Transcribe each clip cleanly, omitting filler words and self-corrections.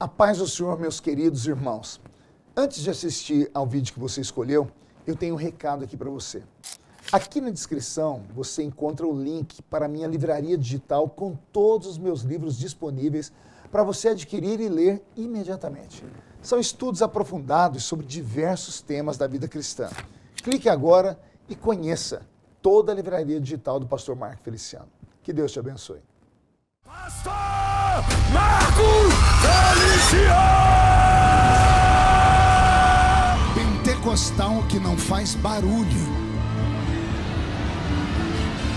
A paz do Senhor, meus queridos irmãos. Antes de assistir ao vídeo que você escolheu, eu tenho um recado aqui para você. Aqui na descrição você encontra o link para a minha livraria digital com todos os meus livros disponíveis para você adquirir e ler imediatamente. São estudos aprofundados sobre diversos temas da vida cristã. Clique agora e conheça toda a livraria digital do pastor Marco Feliciano. Que Deus te abençoe. Pastor Marco Feliciano! Pentecostal que não faz barulho.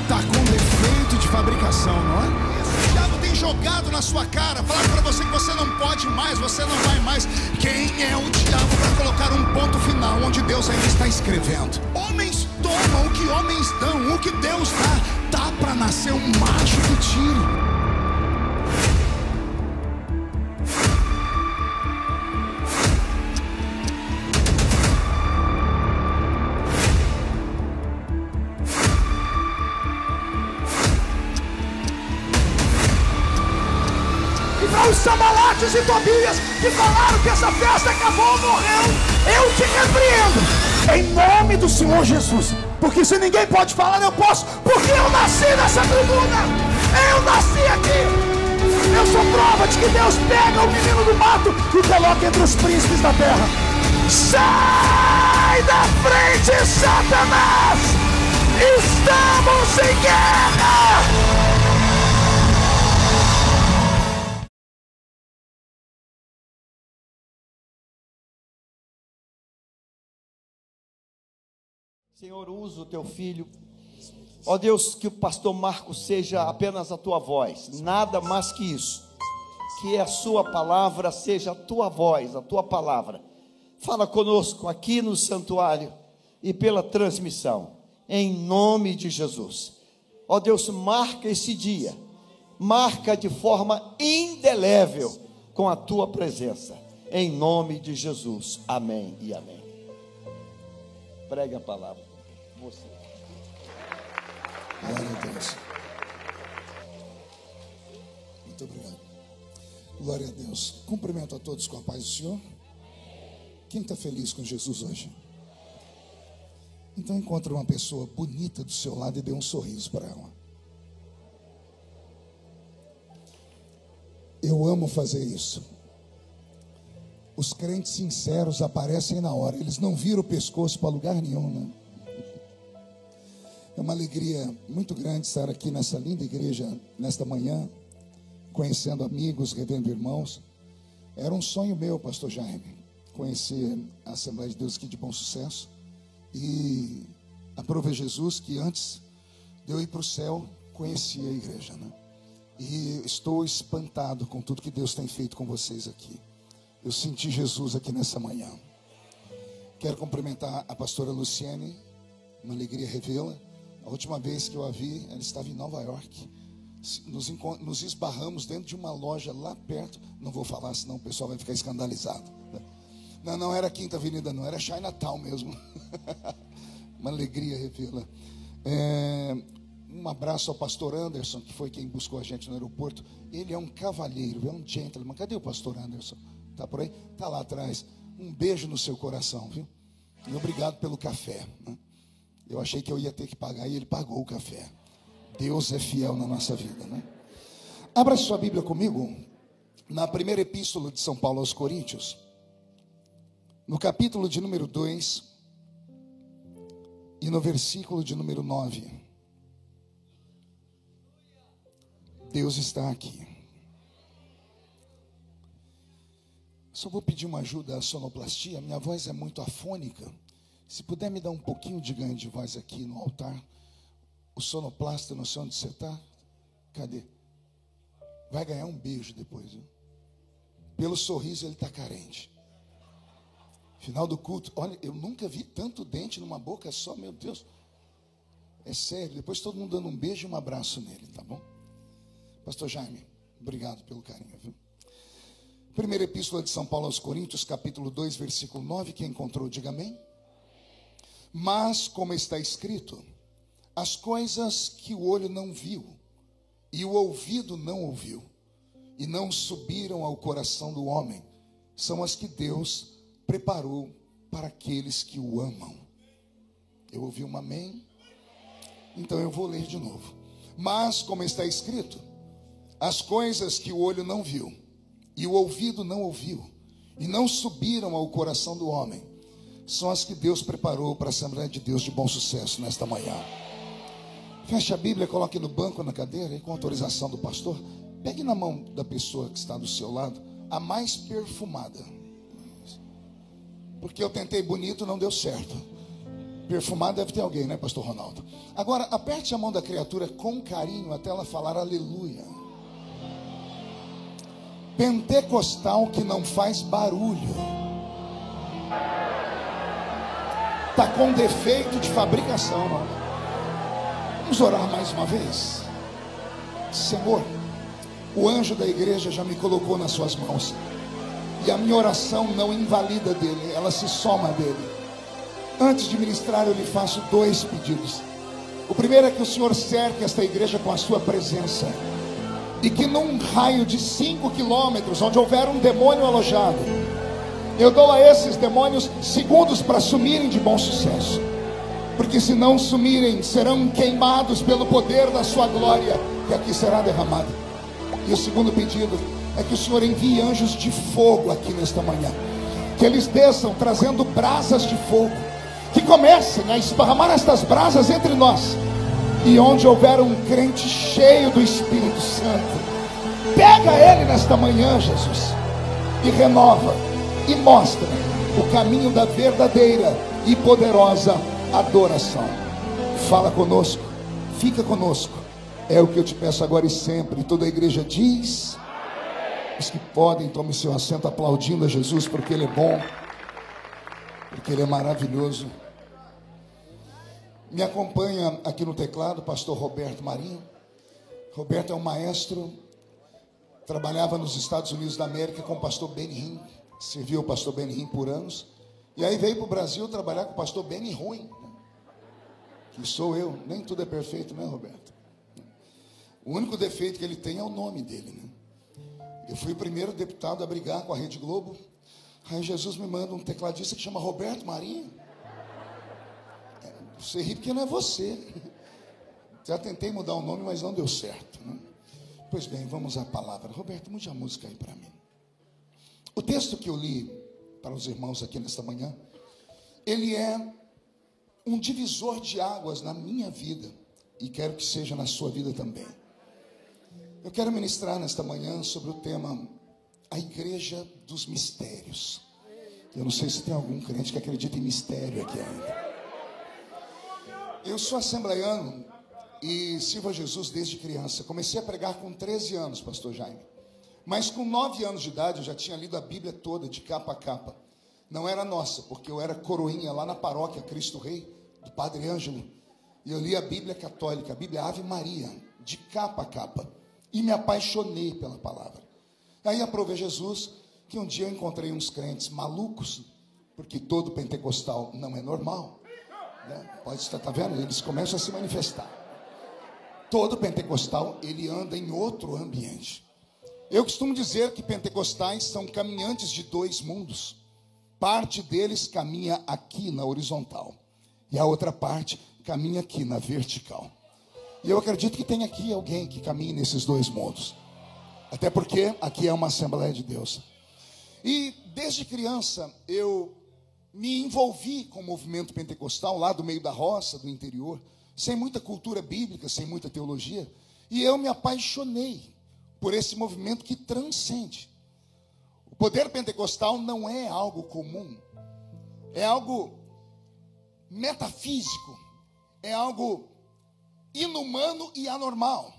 Tá com defeito de fabricação, não é? O diabo tem jogado na sua cara, falado para você que você não pode mais, você não vai mais. Quem é o diabo para colocar um ponto final onde Deus ainda está escrevendo? Homens tomam o que homens dão, o que Deus dá. Tá para nascer um macho que tire. Os Samalates e Tobias que falaram que essa festa acabou, morreu, eu te repreendo em nome do Senhor Jesus, porque se ninguém pode falar, eu posso, porque eu nasci nessa tribuna, eu nasci aqui, eu sou prova de que Deus pega o menino do mato e coloca entre os príncipes da terra. Sai da frente, Satanás, estamos em guerra. Senhor, usa o teu filho. Ó Deus, que o pastor Marcos seja apenas a tua voz, nada mais que isso. Que a sua palavra seja a tua voz, a tua palavra. Fala conosco aqui no santuário e pela transmissão, em nome de Jesus. Ó Deus, marca esse dia, marca de forma indelével com a tua presença, em nome de Jesus. Amém e amém. Pregue a palavra. Você. Glória a Deus. Muito obrigado. Glória a Deus. Cumprimento a todos com a paz do Senhor. Quem está feliz com Jesus hoje? Então encontre uma pessoa bonita do seu lado e dê um sorriso para ela. Eu amo fazer isso. Os crentes sinceros aparecem na hora. Eles não viram o pescoço para lugar nenhum, né? É uma alegria muito grande estar aqui nessa linda igreja, nesta manhã, conhecendo amigos, revendo irmãos. Era um sonho meu, pastor Jaime, conhecer a Assembleia de Deus aqui de Bom Sucesso. E aprove Jesus que antes de eu ir para o céu, conhecia a igreja, né? E estou espantado com tudo que Deus tem feito com vocês aqui. Eu senti Jesus aqui nessa manhã. Quero cumprimentar a pastora Luciene, uma alegria revê-la. A última vez que eu a vi, ela estava em Nova York. Nos esbarramos dentro de uma loja lá perto. Não vou falar, senão o pessoal vai ficar escandalizado. Não era Quinta Avenida, não, era Chinatown mesmo. Uma alegria revê-la. Um abraço ao pastor Anderson, que foi quem buscou a gente no aeroporto. Ele é um cavalheiro, é um gentleman. Cadê o pastor Anderson? Está por aí? Está lá atrás. Um beijo no seu coração, viu? E obrigado pelo café, né? Eu achei que eu ia ter que pagar e ele pagou o café. Deus é fiel na nossa vida, né? Abra sua Bíblia comigo na primeira epístola de São Paulo aos Coríntios, no capítulo de número 2 e no versículo de número 9. Deus está aqui. Só vou pedir uma ajuda à sonoplastia. Minha voz é muito afônica. Se puder me dar um pouquinho de ganho de voz aqui no altar. O sonoplasta, não sei onde você está. Cadê? Vai ganhar um beijo depois, viu? Pelo sorriso ele está carente. Final do culto. Olha, eu nunca vi tanto dente numa boca só, meu Deus. É sério. Depois todo mundo dando um beijo e um abraço nele, tá bom? Pastor Jaime, obrigado pelo carinho, viu? Primeira epístola de São Paulo aos Coríntios, capítulo 2, versículo 9. Quem encontrou, diga amém. Mas, como está escrito, as coisas que o olho não viu e o ouvido não ouviu e não subiram ao coração do homem, são as que Deus preparou para aqueles que o amam. Eu ouvi um amém? Então eu vou ler de novo. Mas, como está escrito, as coisas que o olho não viu, e o ouvido não ouviu, e não subiram ao coração do homem, são as que Deus preparou para a Assembleia de Deus de Bom Sucesso nesta manhã. Feche a Bíblia, coloque no banco, na cadeira, e com autorização do pastor, pegue na mão da pessoa que está do seu lado a mais perfumada. Porque eu tentei bonito, não deu certo. Perfumado deve ter alguém, né, pastor Ronaldo? Agora, aperte a mão da criatura com carinho até ela falar aleluia. Pentecostal que não faz barulho. Está com defeito de fabricação, mano. Vamos orar mais uma vez. Senhor, o anjo da igreja já me colocou nas suas mãos. E a minha oração não invalida dele, ela se soma dele. Antes de ministrar, eu lhe faço 2 pedidos. O primeiro é que o Senhor cerque esta igreja com a sua presença. E que num raio de 5 quilômetros, onde houver um demônio alojado, eu dou a esses demônios segundos para sumirem de bom sucesso. Porque se não sumirem, serão queimados pelo poder da sua glória, que aqui será derramada. E o segundo pedido é que o Senhor envie anjos de fogo aqui nesta manhã. Que eles desçam trazendo brasas de fogo, que comecem a esparramar estas brasas entre nós. E onde houver um crente cheio do Espírito Santo, pega ele nesta manhã, Jesus, e renova, e mostra o caminho da verdadeira e poderosa adoração. Fala conosco, fica conosco. É o que eu te peço agora e sempre. Toda a igreja diz. Os que podem, tome seu assento aplaudindo a Jesus, porque Ele é bom, porque Ele é maravilhoso. Me acompanha aqui no teclado o pastor Roberto Marinho. Roberto é um maestro, trabalhava nos Estados Unidos da América com o pastor Benny Hinn, serviu o pastor Benny Hinn por anos, e aí veio para o Brasil trabalhar com o pastor Benny Ruim, que sou eu. Nem tudo é perfeito, né, Roberto? O único defeito que ele tem é o nome dele, né? Eu fui o primeiro deputado a brigar com a Rede Globo. Aí Jesus me manda um tecladista que chama Roberto Marinho. Você ri porque não é você. Já tentei mudar o nome, mas não deu certo, né? Pois bem, vamos à palavra. Roberto, mude a música aí para mim. O texto que eu li para os irmãos aqui nesta manhã, ele é um divisor de águas na minha vida, e quero que seja na sua vida também. Eu quero ministrar nesta manhã sobre o tema a igreja dos mistérios. Eu não sei se tem algum crente que acredita em mistério aqui ainda. Eu sou assembleiano e sirvo a Jesus desde criança. Comecei a pregar com 13 anos, pastor Jaime. Mas com 9 anos de idade eu já tinha lido a Bíblia toda, de capa a capa. Não era nossa, porque eu era coroinha lá na paróquia Cristo Rei, do Padre Ângelo. E eu li a Bíblia católica, a Bíblia Ave Maria, de capa a capa. E me apaixonei pela palavra. Aí aprovei Jesus, que um dia eu encontrei uns crentes malucos, porque todo pentecostal não é normal. Pode estar, tá vendo? Eles começam a se manifestar. Todo pentecostal, ele anda em outro ambiente. Eu costumo dizer que pentecostais são caminhantes de 2 mundos. Parte deles caminha aqui na horizontal, e a outra parte caminha aqui na vertical. E eu acredito que tem aqui alguém que caminha nesses 2 mundos. Até porque aqui é uma Assembleia de Deus. E desde criança eu me envolvi com o movimento pentecostal lá do meio da roça, do interior, sem muita cultura bíblica, sem muita teologia. E eu me apaixonei por esse movimento que transcende. O poder pentecostal não é algo comum, é algo metafísico, é algo inumano e anormal.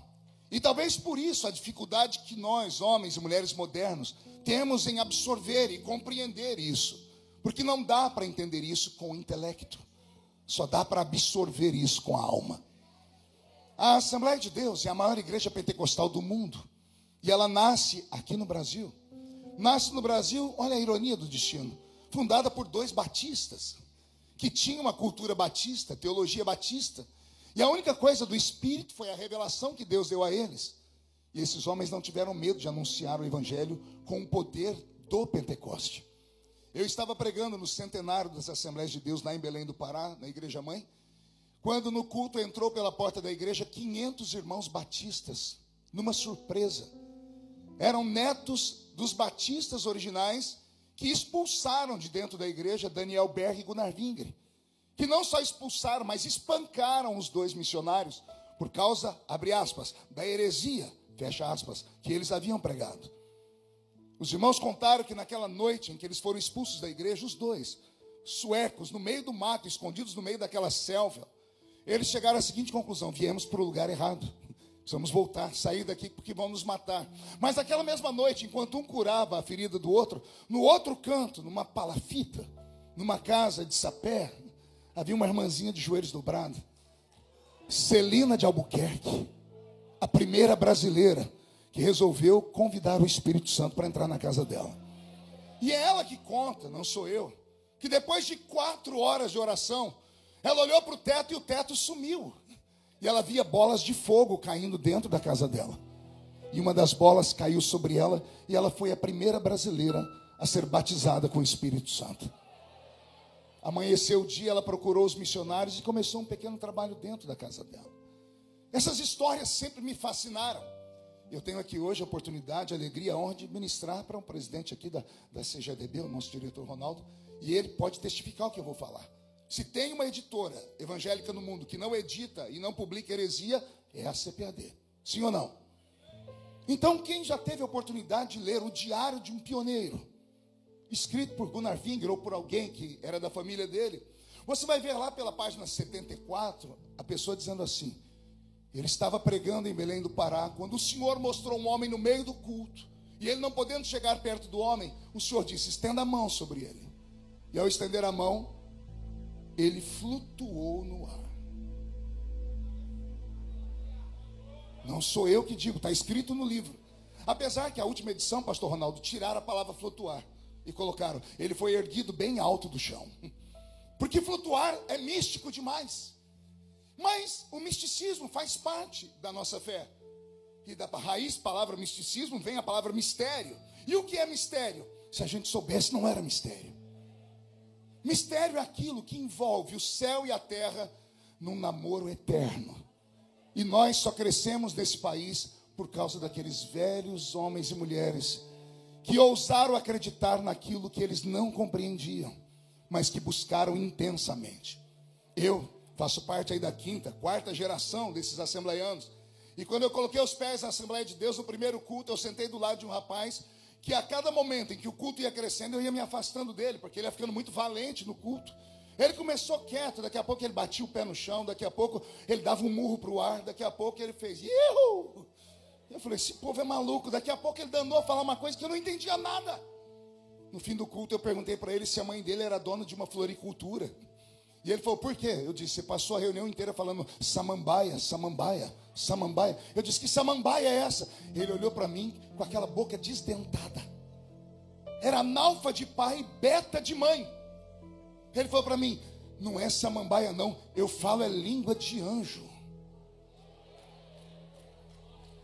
E talvez por isso a dificuldade que nós, homens e mulheres modernos, temos em absorver e compreender isso. Porque não dá para entender isso com o intelecto. Só dá para absorver isso com a alma. A Assembleia de Deus é a maior igreja pentecostal do mundo. E ela nasce aqui no Brasil. Nasce no Brasil, olha a ironia do destino, fundada por 2 batistas, que tinham uma cultura batista, teologia batista. E a única coisa do Espírito foi a revelação que Deus deu a eles. E esses homens não tiveram medo de anunciar o evangelho com o poder do Pentecoste. Eu estava pregando no centenário das Assembleias de Deus lá em Belém do Pará, na Igreja Mãe, quando no culto entrou pela porta da igreja 500 irmãos batistas, numa surpresa. Eram netos dos batistas originais que expulsaram de dentro da igreja Daniel Berg e Gunnar Wingre, que não só expulsaram, mas espancaram os dois missionários por causa, abre aspas, da heresia, fecha aspas, que eles haviam pregado. Os irmãos contaram que naquela noite em que eles foram expulsos da igreja, os dois, suecos, no meio do mato, escondidos no meio daquela selva, eles chegaram à seguinte conclusão: viemos para o lugar errado, precisamos voltar, sair daqui porque vão nos matar. Mas naquela mesma noite, enquanto um curava a ferida do outro, no outro canto, numa palafita, numa casa de sapé, havia uma irmãzinha de joelhos dobrados, Celina de Albuquerque, a primeira brasileira que resolveu convidar o Espírito Santo para entrar na casa dela. E é ela que conta, não sou eu, que depois de 4 horas de oração, ela olhou para o teto e o teto sumiu. E ela via bolas de fogo caindo dentro da casa dela. E uma das bolas caiu sobre ela e ela foi a primeira brasileira a ser batizada com o Espírito Santo. Amanheceu o dia, ela procurou os missionários e começou um pequeno trabalho dentro da casa dela. Essas histórias sempre me fascinaram. Eu tenho aqui hoje a oportunidade, a alegria, a honra de ministrar para um presidente aqui da CGDB, o nosso diretor Ronaldo, e ele pode testificar o que eu vou falar. Se tem uma editora evangélica no mundo que não edita e não publica heresia, é a CPAD. Sim ou não? Então, quem já teve a oportunidade de ler o Diário de um Pioneiro, escrito por Gunnar Wingre ou por alguém que era da família dele, você vai ver lá pela página 74, a pessoa dizendo assim: ele estava pregando em Belém do Pará, quando o Senhor mostrou um homem no meio do culto, e ele não podendo chegar perto do homem, o Senhor disse: estenda a mão sobre ele. E ao estender a mão, ele flutuou no ar. Não sou eu que digo, está escrito no livro. Apesar que a última edição, pastor Ronaldo, tiraram a palavra flutuar e colocaram: ele foi erguido bem alto do chão. Porque flutuar é místico demais. Mas o misticismo faz parte da nossa fé. E da raiz palavra misticismo vem a palavra mistério. E o que é mistério? Se a gente soubesse, não era mistério. Mistério é aquilo que envolve o céu e a terra num namoro eterno. E nós só crescemos nesse país por causa daqueles velhos homens e mulheres que ousaram acreditar naquilo que eles não compreendiam, mas que buscaram intensamente. Eu faço parte aí da 5ª, 4ª geração desses assembleianos. E quando eu coloquei os pés na Assembleia de Deus, no primeiro culto, eu sentei do lado de um rapaz que a cada momento em que o culto ia crescendo, eu ia me afastando dele, porque ele ia ficando muito valente no culto. Ele começou quieto, daqui a pouco ele batia o pé no chão, daqui a pouco ele dava um murro para o ar, daqui a pouco ele fez ihu! Eu falei: esse povo é maluco. Daqui a pouco ele danou a falar uma coisa que eu não entendia nada. No fim do culto eu perguntei para ele se a mãe dele era dona de uma floricultura. E ele falou: por quê? Eu disse: você passou a reunião inteira falando samambaia, samambaia, samambaia. Eu disse: que samambaia é essa? Ele olhou para mim com aquela boca desdentada. Era analfa de pai, beta de mãe. Ele falou para mim: não é samambaia não, eu falo é língua de anjo.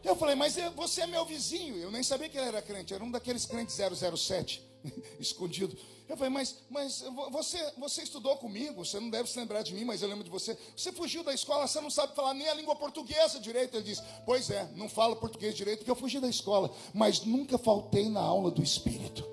Eu falei: mas você é meu vizinho. Eu nem sabia que ele era crente, era um daqueles crentes 007, escondido. Eu falei: mas você estudou comigo, você não deve se lembrar de mim, mas eu lembro de você. Você fugiu da escola, você não sabe falar nem a língua portuguesa direito. Ele disse: pois é, não falo português direito porque eu fugi da escola, mas nunca faltei na aula do Espírito.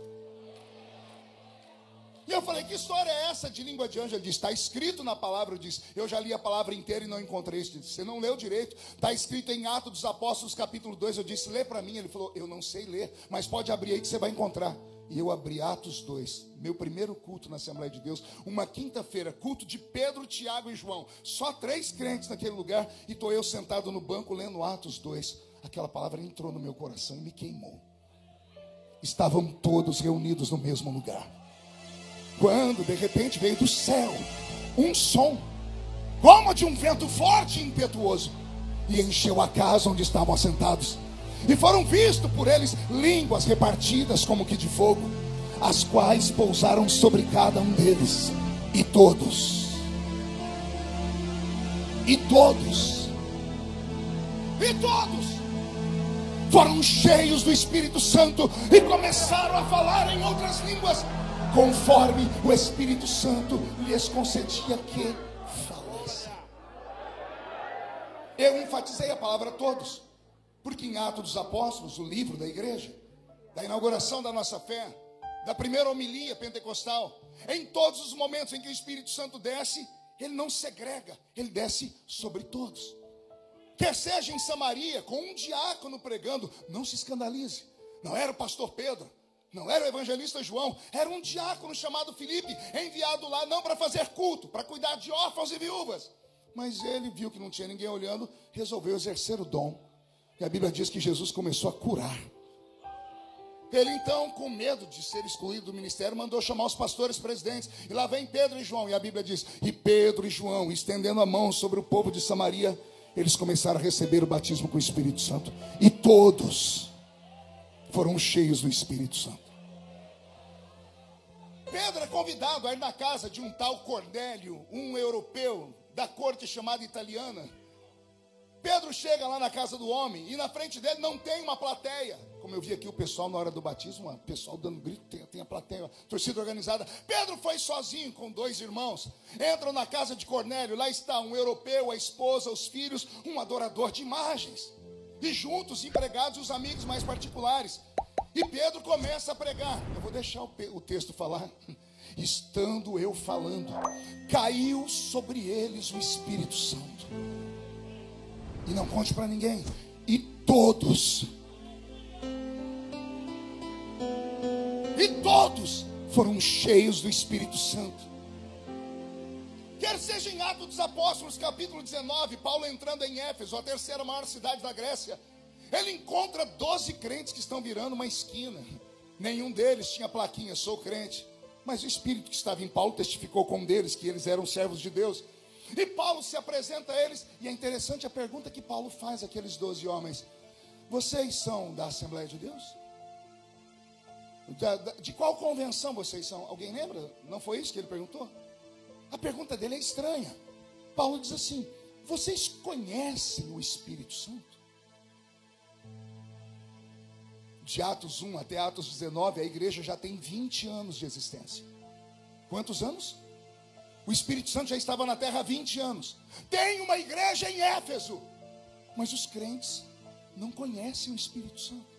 E eu falei: que história é essa de língua de anjo? Ele disse: está escrito na palavra. Eu disse: eu já li a palavra inteira e não encontrei isso. Ele disse: você não leu direito, está escrito em Atos dos Apóstolos capítulo 2. Eu disse: lê para mim. Ele falou: eu não sei ler, mas pode abrir aí que você vai encontrar. E eu abri Atos 2, meu primeiro culto na Assembleia de Deus, uma quinta-feira, culto de Pedro, Tiago e João, só 3 crentes naquele lugar, e estou eu sentado no banco lendo Atos 2, aquela palavra entrou no meu coração e me queimou. Estavam todos reunidos no mesmo lugar, quando de repente veio do céu um som, como de um vento forte e impetuoso, e encheu a casa onde estavam assentados. E foram vistos por eles línguas repartidas como que de fogo, as quais pousaram sobre cada um deles. E todos foram cheios do Espírito Santo e começaram a falar em outras línguas, conforme o Espírito Santo lhes concedia que falassem. Eu enfatizei a palavra todos, porque em Atos dos Apóstolos, o livro da igreja, da inauguração da nossa fé, da primeira homilia pentecostal, em todos os momentos em que o Espírito Santo desce, ele não segrega, ele desce sobre todos. Quer seja em Samaria, com um diácono pregando, não se escandalize. Não era o pastor Pedro, não era o evangelista João, era um diácono chamado Filipe, enviado lá não para fazer culto, para cuidar de órfãos e viúvas. Mas ele viu que não tinha ninguém olhando, resolveu exercer o dom. E a Bíblia diz que Jesus começou a curar. Ele então, com medo de ser excluído do ministério, mandou chamar os pastores presidentes. E lá vem Pedro e João, e a Bíblia diz: e Pedro e João, estendendo a mão sobre o povo de Samaria, eles começaram a receber o batismo com o Espírito Santo. E todos foram cheios do Espírito Santo. Pedro é convidado a ir na casa de um tal Cornélio, um europeu da corte chamada italiana. Pedro chega lá na casa do homem e na frente dele não tem uma plateia. Como eu vi aqui o pessoal na hora do batismo, o pessoal dando grito, tem a plateia, torcida organizada. Pedro foi sozinho com 2 irmãos. Entram na casa de Cornélio, lá está um europeu, a esposa, os filhos, um adorador de imagens. E juntos, empregados e os amigos mais particulares. E Pedro começa a pregar. Eu vou deixar o texto falar. Estando eu falando, caiu sobre eles o Espírito Santo. E não conte para ninguém. E todos foram cheios do Espírito Santo. Quer seja em Atos dos Apóstolos, capítulo 19, Paulo entrando em Éfeso, a 3ª maior cidade da Grécia. Ele encontra 12 crentes que estão virando uma esquina. Nenhum deles tinha plaquinha, sou crente. Mas o Espírito que estava em Paulo testificou com um deles que eles eram servos de Deus. E Paulo se apresenta a eles, e é interessante a pergunta que Paulo faz àqueles 12 homens: vocês são da Assembleia de Deus? De qual convenção vocês são? Alguém lembra? Não foi isso que ele perguntou? A pergunta dele é estranha. Paulo diz assim: vocês conhecem o Espírito Santo? De Atos 1 até Atos 19, a igreja já tem 20 anos de existência. Quantos anos? O Espírito Santo já estava na terra há 20 anos. Tem uma igreja em Éfeso, mas os crentes não conhecem o Espírito Santo.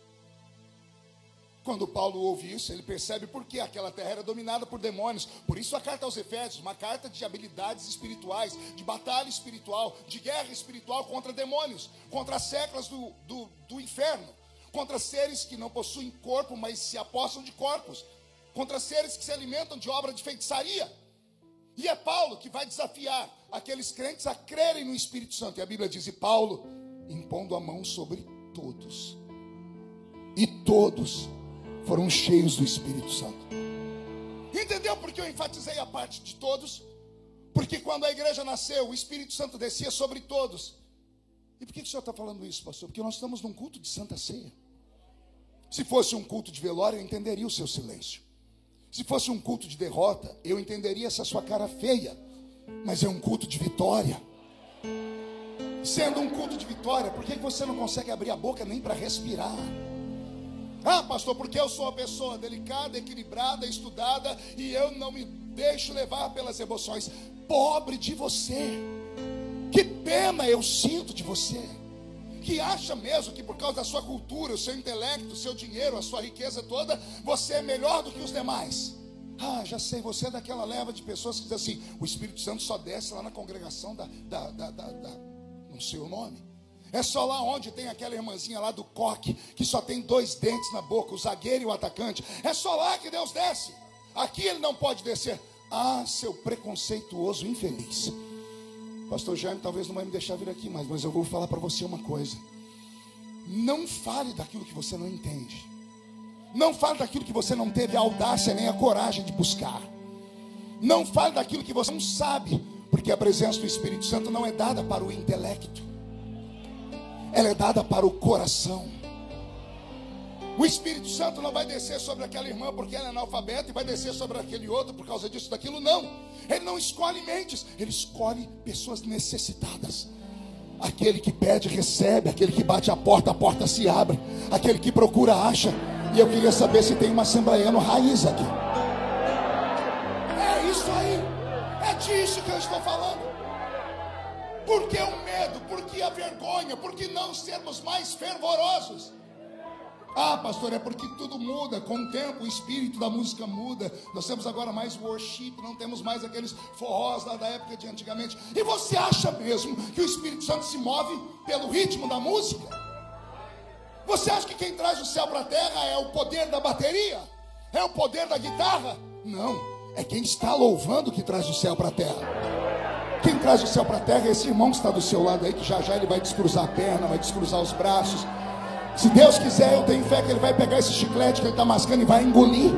Quando Paulo ouve isso, ele percebe por que aquela terra era dominada por demônios. Por isso a carta aos Efésios, uma carta de habilidades espirituais, de batalha espiritual, de guerra espiritual contra demônios, contra as seclas do inferno, contra seres que não possuem corpo, mas se apossam de corpos, contra seres que se alimentam de obra de feitiçaria. E é Paulo que vai desafiar aqueles crentes a crerem no Espírito Santo. E a Bíblia diz: e Paulo, impondo a mão sobre todos, e todos foram cheios do Espírito Santo. Entendeu por que eu enfatizei a parte de todos? Porque quando a igreja nasceu, o Espírito Santo descia sobre todos. E por que o senhor está falando isso, pastor? Porque nós estamos num culto de Santa Ceia. Se fosse um culto de velório, eu entenderia o seu silêncio. Se fosse um culto de derrota, eu entenderia essa sua cara feia. Mas é um culto de vitória. Sendo um culto de vitória, por que você não consegue abrir a boca nem para respirar? Ah, pastor, porque eu sou uma pessoa delicada, equilibrada, estudada, e eu não me deixo levar pelas emoções. Pobre de você. Que pena eu sinto de você, que acha mesmo que por causa da sua cultura, o seu intelecto, o seu dinheiro, a sua riqueza toda, você é melhor do que os demais. Ah, já sei, você é daquela leva de pessoas que dizem assim: o Espírito Santo só desce lá na congregação não sei o nome. É só lá onde tem aquela irmãzinha lá do coque, que só tem 2 dentes na boca, o zagueiro e o atacante. É só lá que Deus desce. Aqui ele não pode descer. Ah, seu preconceituoso infeliz. Pastor Jaime talvez não vai me deixar vir aqui mais, mas eu vou falar para você uma coisa. Não fale daquilo que você não entende. Não fale daquilo que você não teve a audácia nem a coragem de buscar. Não fale daquilo que você não sabe, porque a presença do Espírito Santo não é dada para o intelecto. Ela é dada para o coração. O Espírito Santo não vai descer sobre aquela irmã porque ela é analfabeta e vai descer sobre aquele outro por causa disso, daquilo, não. Ele não escolhe mentes, ele escolhe pessoas necessitadas. Aquele que pede, recebe. Aquele que bate a porta se abre. Aquele que procura, acha. E eu queria saber se tem uma assembleiano raiz aqui. É isso aí. É disso que eu estou falando. Por que o medo? Por que a vergonha? Por que não sermos mais fervorosos? Ah, pastor, é porque tudo muda. Com o tempo, o espírito da música muda. Nós temos agora mais worship. Não temos mais aqueles forrós lá da época de antigamente. E você acha mesmo que o Espírito Santo se move pelo ritmo da música? Você acha que quem traz o céu para a terra é o poder da bateria? É o poder da guitarra? Não, é quem está louvando que traz o céu para a terra. Quem traz o céu para a terra é esse irmão que está do seu lado aí, que já ele vai descruzar a perna, vai descruzar os braços. Se Deus quiser, eu tenho fé que ele vai pegar esse chiclete que ele está mascando e vai engolir.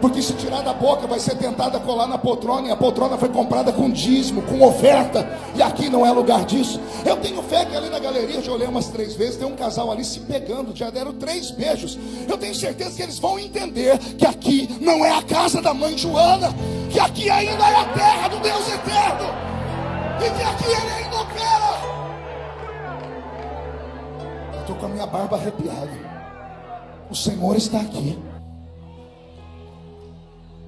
Porque se tirar da boca, vai ser tentado a colar na poltrona. E a poltrona foi comprada com dízimo, com oferta. E aqui não é lugar disso. Eu tenho fé que ali na galeria, eu já olhei umas 3 vezes, tem um casal ali se pegando, já deram 3 beijos. Eu tenho certeza que eles vão entender que aqui não é a casa da mãe Joana, que aqui ainda é a terra do Deus eterno, e que aqui ele ainda opera. Eu estou com a minha barba arrepiada. O Senhor está aqui.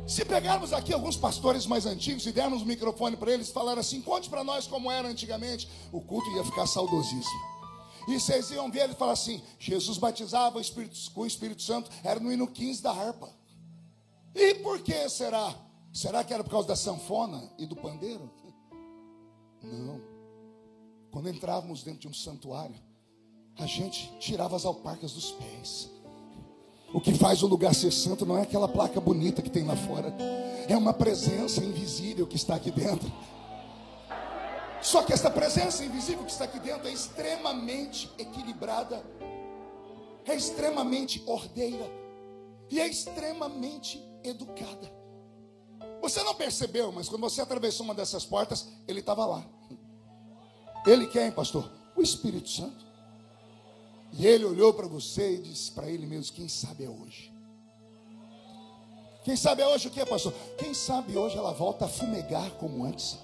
Se pegarmos aqui alguns pastores mais antigos e dermos o microfone para eles, falar assim: conte para nós como era antigamente, o culto ia ficar saudosíssimo. E vocês iam ver ele falar assim: Jesus batizava com o Espírito Santo, era no hino 15 da harpa. E por que será? Será que era por causa da sanfona e do pandeiro? Não. Quando entrávamos dentro de um santuário, a gente tirava as alparcas dos pés. O que faz o lugar ser santo não é aquela placa bonita que tem lá fora, é uma presença invisível que está aqui dentro. Só que essa presença invisível que está aqui dentro é extremamente equilibrada, é extremamente ordeira e é extremamente educada. Você não percebeu, mas quando você atravessou uma dessas portas, ele estava lá. Ele quem, pastor? O Espírito Santo. E ele olhou para você e disse para ele mesmo: quem sabe é hoje. Quem sabe é hoje o que, pastor? Quem sabe hoje ela volta a fumegar como antes.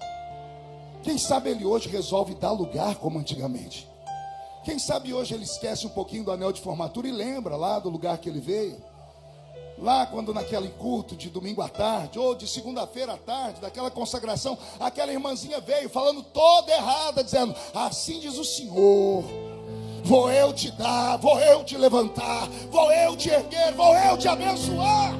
Quem sabe ele hoje resolve dar lugar como antigamente. Quem sabe hoje ele esquece um pouquinho do anel de formatura e lembra lá do lugar que ele veio. Lá quando naquele culto de domingo à tarde, ou de segunda-feira à tarde, daquela consagração, aquela irmãzinha veio falando toda errada, dizendo: assim diz o Senhor, vou eu te dar, vou eu te levantar, vou eu te erguer, vou eu te abençoar.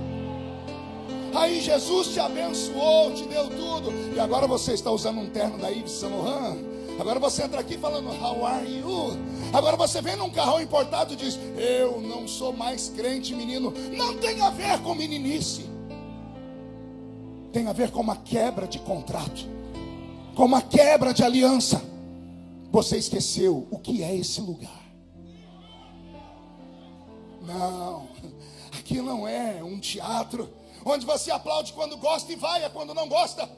Aí Jesus te abençoou, te deu tudo, e agora você está usando um terno da Yves Saint Laurent. Agora você entra aqui falando: how are you? Agora você vem num carrão importado e diz: eu não sou mais crente, menino. Não tem a ver com meninice, tem a ver com uma quebra de contrato, com uma quebra de aliança. Você esqueceu o que é esse lugar. Não, aqui não é um teatro onde você aplaude quando gosta e vai quando não gosta.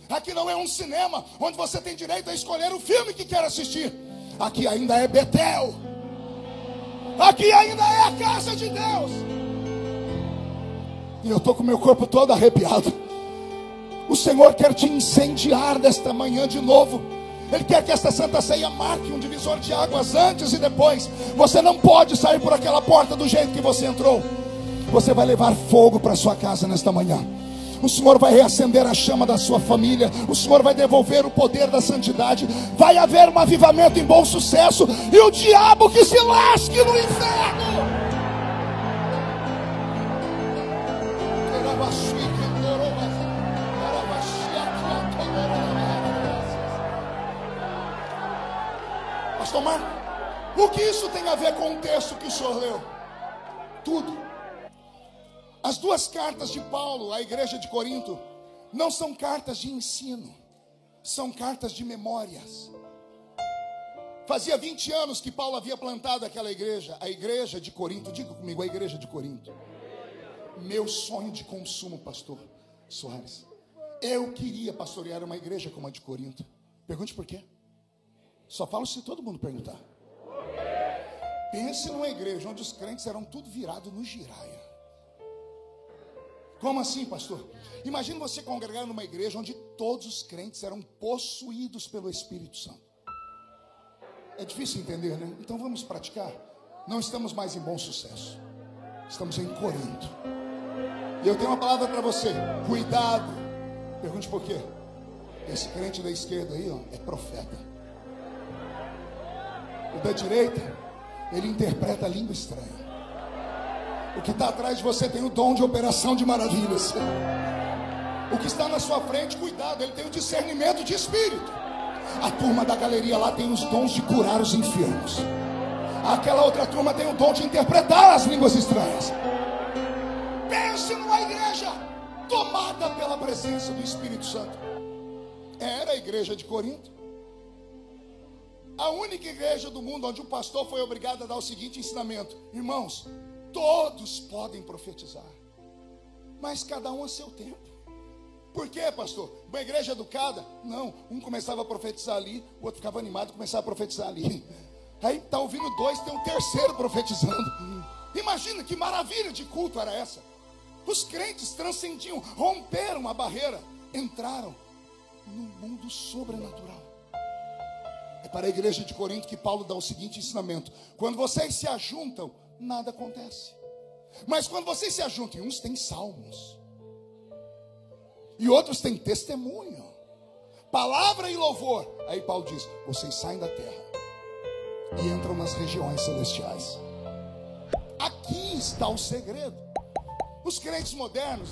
Aqui não é um cinema onde você tem direito a escolher o filme que quer assistir. Aqui ainda é Betel. Aqui ainda é a casa de Deus. E eu estou com meu corpo todo arrepiado. O Senhor quer te incendiar desta manhã de novo. Ele quer que esta Santa Ceia marque um divisor de águas antes e depois. Você não pode sair por aquela porta do jeito que você entrou. Você vai levar fogo para sua casa nesta manhã. O Senhor vai reacender a chama da sua família. O Senhor vai devolver o poder da santidade. Vai haver um avivamento em bom sucesso. E o diabo que se lasque no inferno. Pastor Marco, o que isso tem a ver com o texto que o senhor leu? Tudo. As 2 cartas de Paulo à igreja de Corinto não são cartas de ensino, são cartas de memórias. Fazia 20 anos que Paulo havia plantado aquela igreja, a igreja de Corinto. Diga comigo, a igreja de Corinto. Meu sonho de consumo, pastor Soares, eu queria pastorear uma igreja como a de Corinto. Pergunte por quê? Só falo se todo mundo perguntar. Pense numa igreja onde os crentes eram tudo virado no giraia. Como assim, pastor? Imagine você congregar numa igreja onde todos os crentes eram possuídos pelo Espírito Santo. É difícil entender, né? Então vamos praticar. Não estamos mais em Bom Sucesso. Estamos em Corinto. E eu tenho uma palavra para você. Cuidado. Pergunte por quê. Esse crente da esquerda aí, ó, é profeta. O da direita, ele interpreta a língua estranha. O que está atrás de você tem o dom de operação de maravilhas. O que está na sua frente, cuidado, ele tem o discernimento de espírito. A turma da galeria lá tem os dons de curar os enfermos. Aquela outra turma tem o dom de interpretar as línguas estranhas. Pense numa igreja tomada pela presença do Espírito Santo. Era a igreja de Corinto. A única igreja do mundo onde o pastor foi obrigado a dar o seguinte ensinamento: irmãos, todos podem profetizar, mas cada um a seu tempo. Por quê, pastor? Uma igreja educada? Não, um começava a profetizar ali, o outro ficava animado e começava a profetizar ali. Aí está ouvindo dois, tem um terceiro profetizando. Imagina que maravilha de culto era essa. Os crentes transcendiam, romperam a barreira, entraram no mundo sobrenatural. É para a igreja de Corinto que Paulo dá o seguinte ensinamento: quando vocês se ajuntam, nada acontece. Mas quando vocês se ajuntam, uns têm salmos e outros têm testemunho, palavra e louvor. Aí Paulo diz: vocês saem da terra e entram nas regiões celestiais. Aqui está o segredo. Os crentes modernos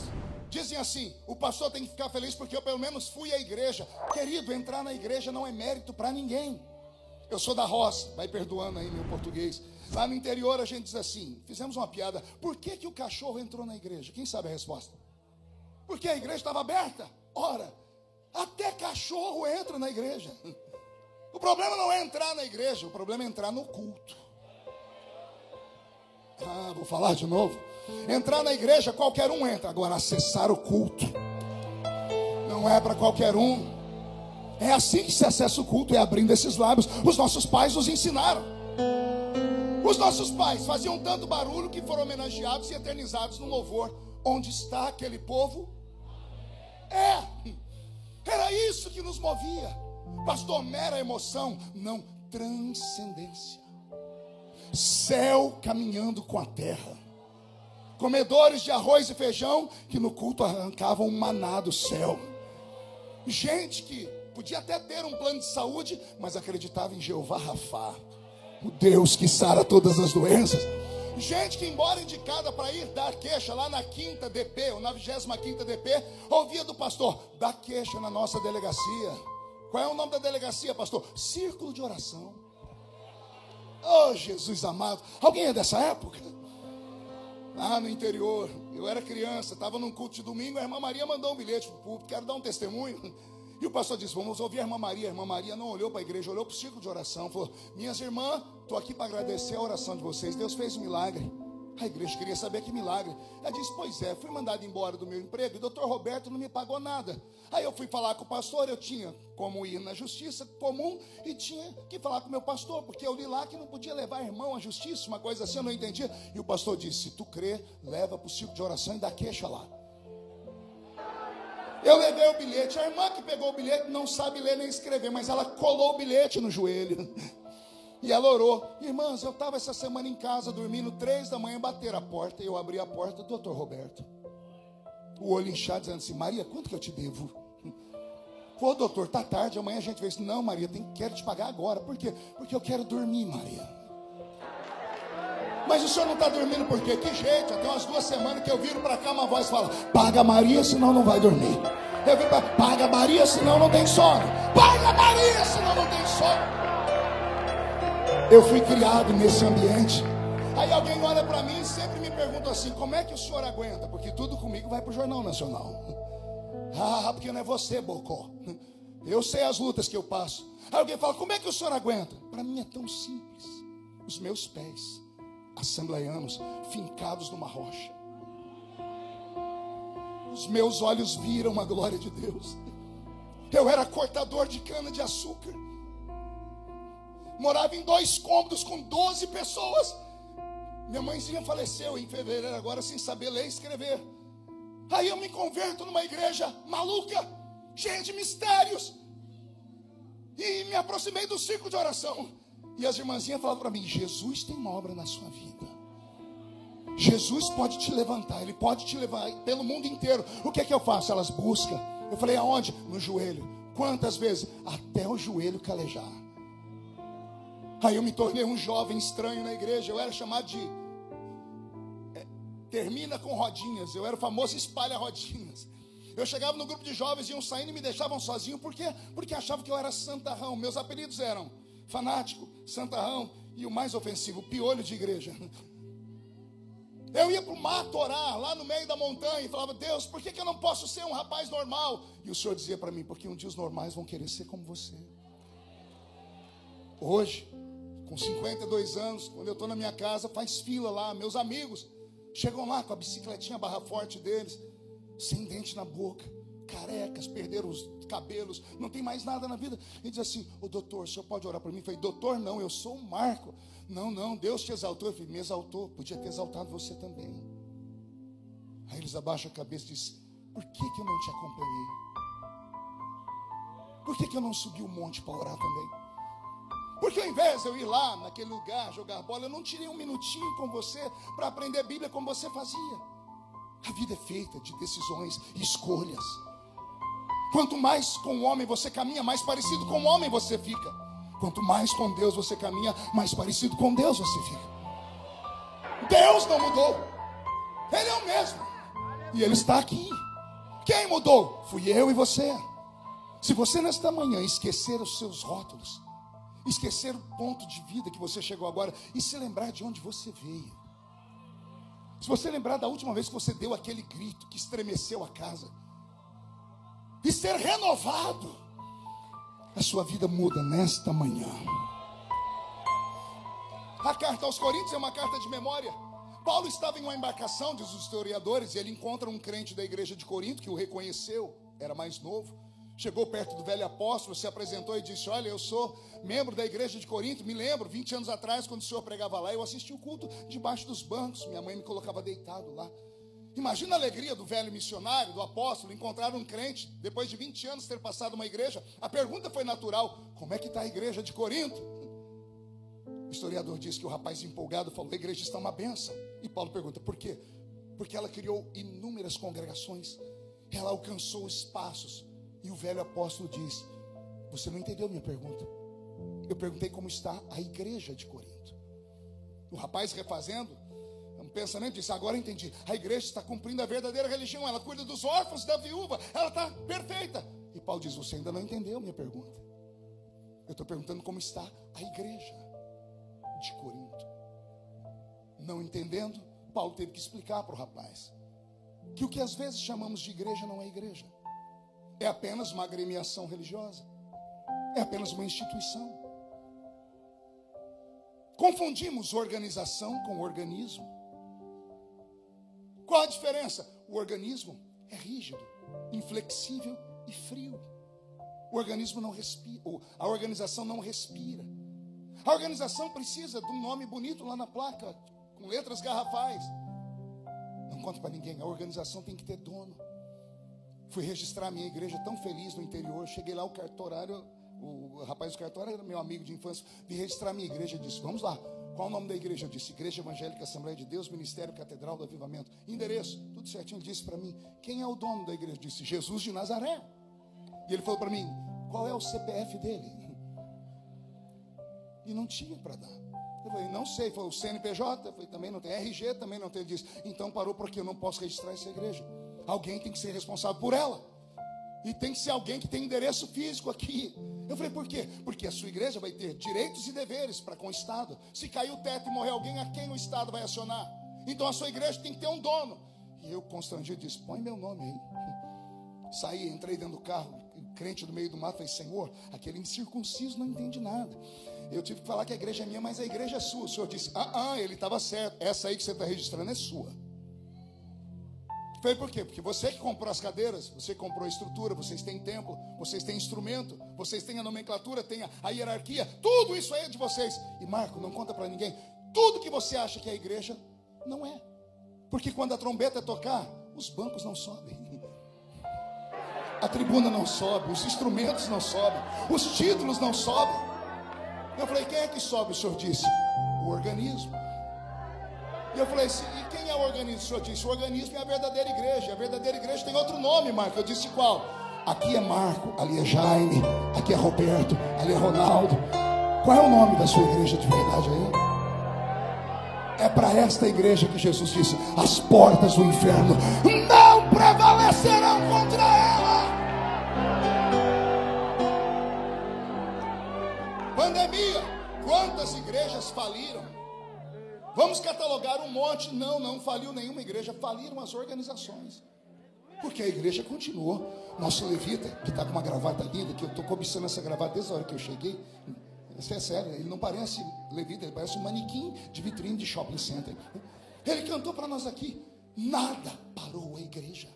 dizem assim: o pastor tem que ficar feliz porque eu pelo menos fui à igreja. Querido, entrar na igreja não é mérito para ninguém. Eu sou da roça, vai perdoando aí meu português. Lá no interior a gente diz assim, fizemos uma piada: por que que o cachorro entrou na igreja? Quem sabe a resposta? Porque a igreja estava aberta. Ora, até cachorro entra na igreja. O problema não é entrar na igreja, o problema é entrar no culto. Vou falar de novo. Entrar na igreja qualquer um entra. Agora, acessar o culto não é para qualquer um. É assim que se acessa o culto, é abrindo esses lábios. Os nossos pais nos ensinaram. Os nossos pais faziam tanto barulho que foram homenageados e eternizados no louvor. Onde está aquele povo? Era isso que nos movia. Pastor, mera emoção? Não, transcendência. Céu caminhando com a terra. Comedores de arroz e feijão que no culto arrancavam um maná do céu. Gente que podia até ter um plano de saúde, mas acreditava em Jeová Rafá, o Deus que sara todas as doenças. Gente que, embora indicada para ir dar queixa lá na 5ª DP, ou na 25ª DP, ouvia do pastor: dá queixa na nossa delegacia. Qual é o nome da delegacia, pastor? Círculo de oração. Oh, Jesus amado. Alguém é dessa época? Lá no interior, eu era criança, estava num culto de domingo, a irmã Maria mandou um bilhete para o público: quero dar um testemunho. E o pastor disse: vamos ouvir a irmã Maria. A irmã Maria não olhou para a igreja, olhou para o círculo de oração. Falou: minhas irmãs, estou aqui para agradecer a oração de vocês. Deus fez um milagre. A igreja queria saber que milagre. Ela disse: pois é, fui mandado embora do meu emprego e o doutor Roberto não me pagou nada. Aí eu fui falar com o pastor, eu tinha como ir na justiça comum e tinha que falar com o meu pastor, porque eu li lá que não podia levar irmão à justiça, uma coisa assim, eu não entendia. E o pastor disse: se tu crê, leva para o círculo de oração e dá queixa lá. Eu levei o bilhete. A irmã que pegou o bilhete não sabe ler nem escrever, mas ela colou o bilhete no joelho e ela orou. Irmãs, eu estava essa semana em casa dormindo, 3 da manhã, bateram a porta, e eu abri a porta, doutor Roberto, o olho inchado, dizendo assim: Maria, quanto que eu te devo? Pô, doutor, tá tarde, amanhã a gente vê isso. Não, Maria, quero te pagar agora. Por quê? Porque eu quero dormir, Maria. Mas o senhor não está dormindo por quê? Que jeito, até umas 2 semanas que eu viro para cá, uma voz fala: paga Maria, senão não vai dormir. Eu vim para: paga Maria, senão não tem sono. Paga Maria, senão não tem sono. Eu fui criado nesse ambiente. Aí alguém olha para mim e sempre me pergunta assim: como é que o senhor aguenta? Porque tudo comigo vai para o Jornal Nacional. Porque não é você, Bocó. Eu sei as lutas que eu passo. Aí alguém fala: como é que o senhor aguenta? Para mim é tão simples. Os meus pés, assembleianos, fincados numa rocha. Os meus olhos viram a glória de Deus. Eu era cortador de cana de açúcar. Morava em 2 cômodos com 12 pessoas. Minha mãezinha faleceu em fevereiro agora, sem saber ler e escrever. Aí eu me converto numa igreja maluca, cheia de mistérios, e me aproximei do círculo de oração. E as irmãzinhas falavam para mim: Jesus tem uma obra na sua vida. Jesus pode te levantar, Ele pode te levar pelo mundo inteiro. O que é que eu faço? Elas buscam. Eu falei: aonde? No joelho. Quantas vezes? Até o joelho calejar. Aí eu me tornei um jovem estranho na igreja. Eu era chamado de termina com rodinhas. Eu era o famoso espalha rodinhas. Eu chegava no grupo de jovens, iam saindo e me deixavam sozinho. Por quê? Porque achavam que eu era santarrão. Meus apelidos eram fanático, santarrão e o mais ofensivo, piolho de igreja. Eu ia para o mato orar, lá no meio da montanha, e falava: Deus, por que eu não posso ser um rapaz normal? E o Senhor dizia para mim: porque um dia os normais vão querer ser como você. Hoje, com 52 anos, quando eu estou na minha casa, faz fila lá, meus amigos chegam lá com a bicicletinha barra forte deles, sem dente na boca, carecas, perderam os cabelos, não tem mais nada na vida, e diz assim: ô doutor, o senhor pode orar por mim? Eu falei: doutor, não, eu sou o Marco. Não, Deus te exaltou. Eu falei: me exaltou, podia ter exaltado você também. Aí eles abaixam a cabeça e dizem: por que eu não te acompanhei? Por que eu não subi o monte para orar também? Porque ao invés de eu ir lá naquele lugar jogar bola, eu não tirei um minutinho com você para aprender a Bíblia como você fazia. A vida é feita de decisões e escolhas. Quanto mais com o homem você caminha, mais parecido com o homem você fica. Quanto mais com Deus você caminha, mais parecido com Deus você fica. Deus não mudou. Ele é o mesmo. E Ele está aqui. Quem mudou? Fui eu e você. Se você nesta manhã esquecer os seus rótulos, esquecer o ponto de vida que você chegou agora e se lembrar de onde você veio. Se você lembrar da última vez que você deu aquele grito que estremeceu a casa, e ser renovado, a sua vida muda nesta manhã. A carta aos Coríntios é uma carta de memória. Paulo estava em uma embarcação, diz os historiadores, e ele encontra um crente da igreja de Corinto que o reconheceu, era mais novo. Chegou perto do velho apóstolo, se apresentou e disse: olha, eu sou membro da igreja de Corinto. Me lembro, 20 anos atrás, quando o senhor pregava lá, eu assisti o culto debaixo dos bancos. Minha mãe me colocava deitado lá. Imagina a alegria do velho missionário, do apóstolo, encontrar um crente, depois de 20 anos ter passado uma igreja. A pergunta foi natural: como é que está a igreja de Corinto? O historiador diz que o rapaz empolgado falou: a igreja está uma bênção. E Paulo pergunta: por quê? Porque ela criou inúmeras congregações, ela alcançou espaços. E o velho apóstolo diz: você não entendeu minha pergunta. Eu perguntei como está a igreja de Corinto. O rapaz, refazendo um pensamento, disse: agora entendi. A igreja está cumprindo a verdadeira religião. Ela cuida dos órfãos, da viúva. Ela está perfeita. E Paulo diz: você ainda não entendeu minha pergunta. Eu estou perguntando como está a igreja de Corinto. Não entendendo, Paulo teve que explicar para o rapaz que o que às vezes chamamos de igreja não é igreja. É apenas uma agremiação religiosa. É apenas uma instituição. Confundimos organização com organismo. Qual a diferença? O organismo é rígido, inflexível e frio. O organismo não respira, a organização não respira. A organização precisa de um nome bonito lá na placa, com letras garrafais. Não conta para ninguém, a organização tem que ter dono. Fui registrar a minha igreja tão feliz no interior. Cheguei lá, o cartorário, o rapaz do cartório era meu amigo de infância. Vim registrar a minha igreja e disse: vamos lá, qual o nome da igreja? Eu disse: Igreja Evangélica Assembleia de Deus, Ministério Catedral do Avivamento. Endereço, tudo certinho. Ele disse para mim: quem é o dono da igreja? Eu disse: Jesus de Nazaré. E ele falou para mim: qual é o CPF dele? E não tinha para dar. Eu falei: não sei. Ele falou: o CNPJ? Eu falei: também não tem. RG? Também não tem. Ele disse: então parou, porque eu não posso registrar essa igreja. Alguém tem que ser responsável por ela. E tem que ser alguém que tem endereço físico aqui. Eu falei: por quê? Porque a sua igreja vai ter direitos e deveres para com o Estado. Se cair o teto e morrer alguém, a quem o Estado vai acionar? Então a sua igreja tem que ter um dono. E eu, constrangido, disse: põe meu nome aí. Saí, entrei dentro do carro, crente no meio do mato. Falei: Senhor, aquele incircunciso não entende nada. Eu tive que falar que a igreja é minha, mas a igreja é sua. O Senhor disse: ele estava certo. Essa aí que você está registrando é sua. Foi por quê? Porque você que comprou as cadeiras, você comprou a estrutura, vocês têm templo, vocês têm instrumento, vocês têm a nomenclatura, tem a hierarquia, tudo isso aí é de vocês. E Marco, não conta para ninguém, tudo que você acha que é a igreja, não é. Porque quando a trombeta tocar, os bancos não sobem, a tribuna não sobe, os instrumentos não sobem, os títulos não sobem. Eu falei, quem é que sobe? O senhor disse, o organismo. E eu falei, e quem é o organismo? O senhor disse, o organismo é a verdadeira igreja. A verdadeira igreja tem outro nome, Marco. Eu disse, qual? Aqui é Marco, ali é Jaime, aqui é Roberto, ali é Ronaldo. Qual é o nome da sua igreja de verdade aí? É para esta igreja que Jesus disse, as portas do inferno não prevalecerão contra ela. Pandemia, quantas igrejas faliram? Vamos catalogar um monte. Não faliu nenhuma igreja, faliram as organizações. Porque a igreja continuou. Nosso levita, que está com uma gravata linda, que eu estou cobiçando essa gravata desde a hora que eu cheguei. Isso é sério, ele não parece levita, ele parece um manequim de vitrine de shopping center. Ele cantou para nós aqui. Nada parou a igreja.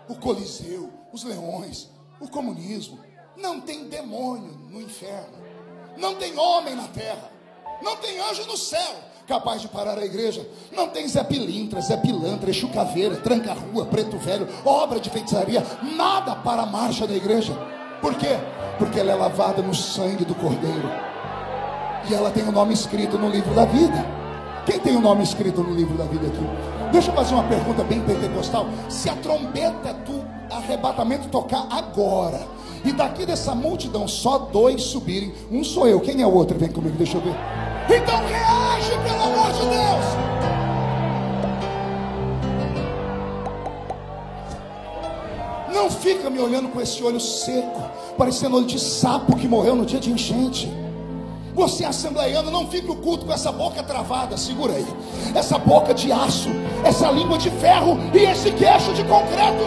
O Coliseu, os leões, o comunismo. Não tem demônio no inferno. Não tem homem na terra. Não tem anjo no céu capaz de parar a igreja. Não tem Zé Pilintra, Zé Pilantra, Exu Caveira, Tranca-Rua, Preto Velho, obra de feitiçaria. Nada para a marcha da igreja. Por quê? Porque ela é lavada no sangue do Cordeiro. E ela tem o nome escrito no livro da vida. Quem tem o nome escrito no livro da vida aqui? Deixa eu fazer uma pergunta bem pentecostal. Se a trombeta do arrebatamento tocar agora, e daqui dessa multidão só 2 subirem, um sou eu, quem é o outro? Vem comigo, deixa eu ver. Então reage, pelo amor de Deus. Não fica me olhando com esse olho seco, parecendo olho de sapo que morreu no dia de enchente. Você assembleiano, não fique o culto com essa boca travada. Segura aí, essa boca de aço, essa língua de ferro e esse queixo de concreto.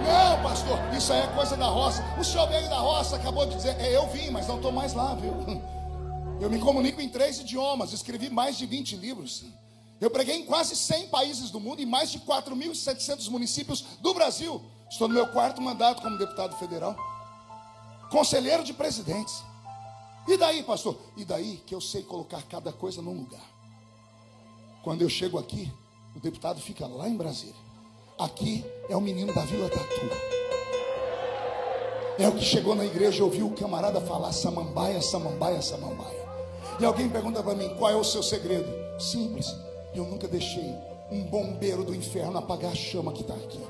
Não, pastor, isso aí é coisa da roça. O senhor veio da roça, acabou de dizer. Eu vim, mas não estou mais lá, viu? Eu me comunico em 3 idiomas, escrevi mais de 20 livros. Eu preguei em quase 100 países do mundo, em mais de 4.700 municípios do Brasil. Estou no meu 4º mandato como deputado federal, conselheiro de presidentes. E daí, pastor? E daí que eu sei colocar cada coisa num lugar. Quando eu chego aqui, o deputado fica lá em Brasília. Aqui é o menino da Vila Tatu. É o que chegou na igreja e ouviu o camarada falar samambaia, samambaia, samambaia. E alguém pergunta para mim, qual é o seu segredo? Simples, eu nunca deixei um bombeiro do inferno apagar a chama que está aqui.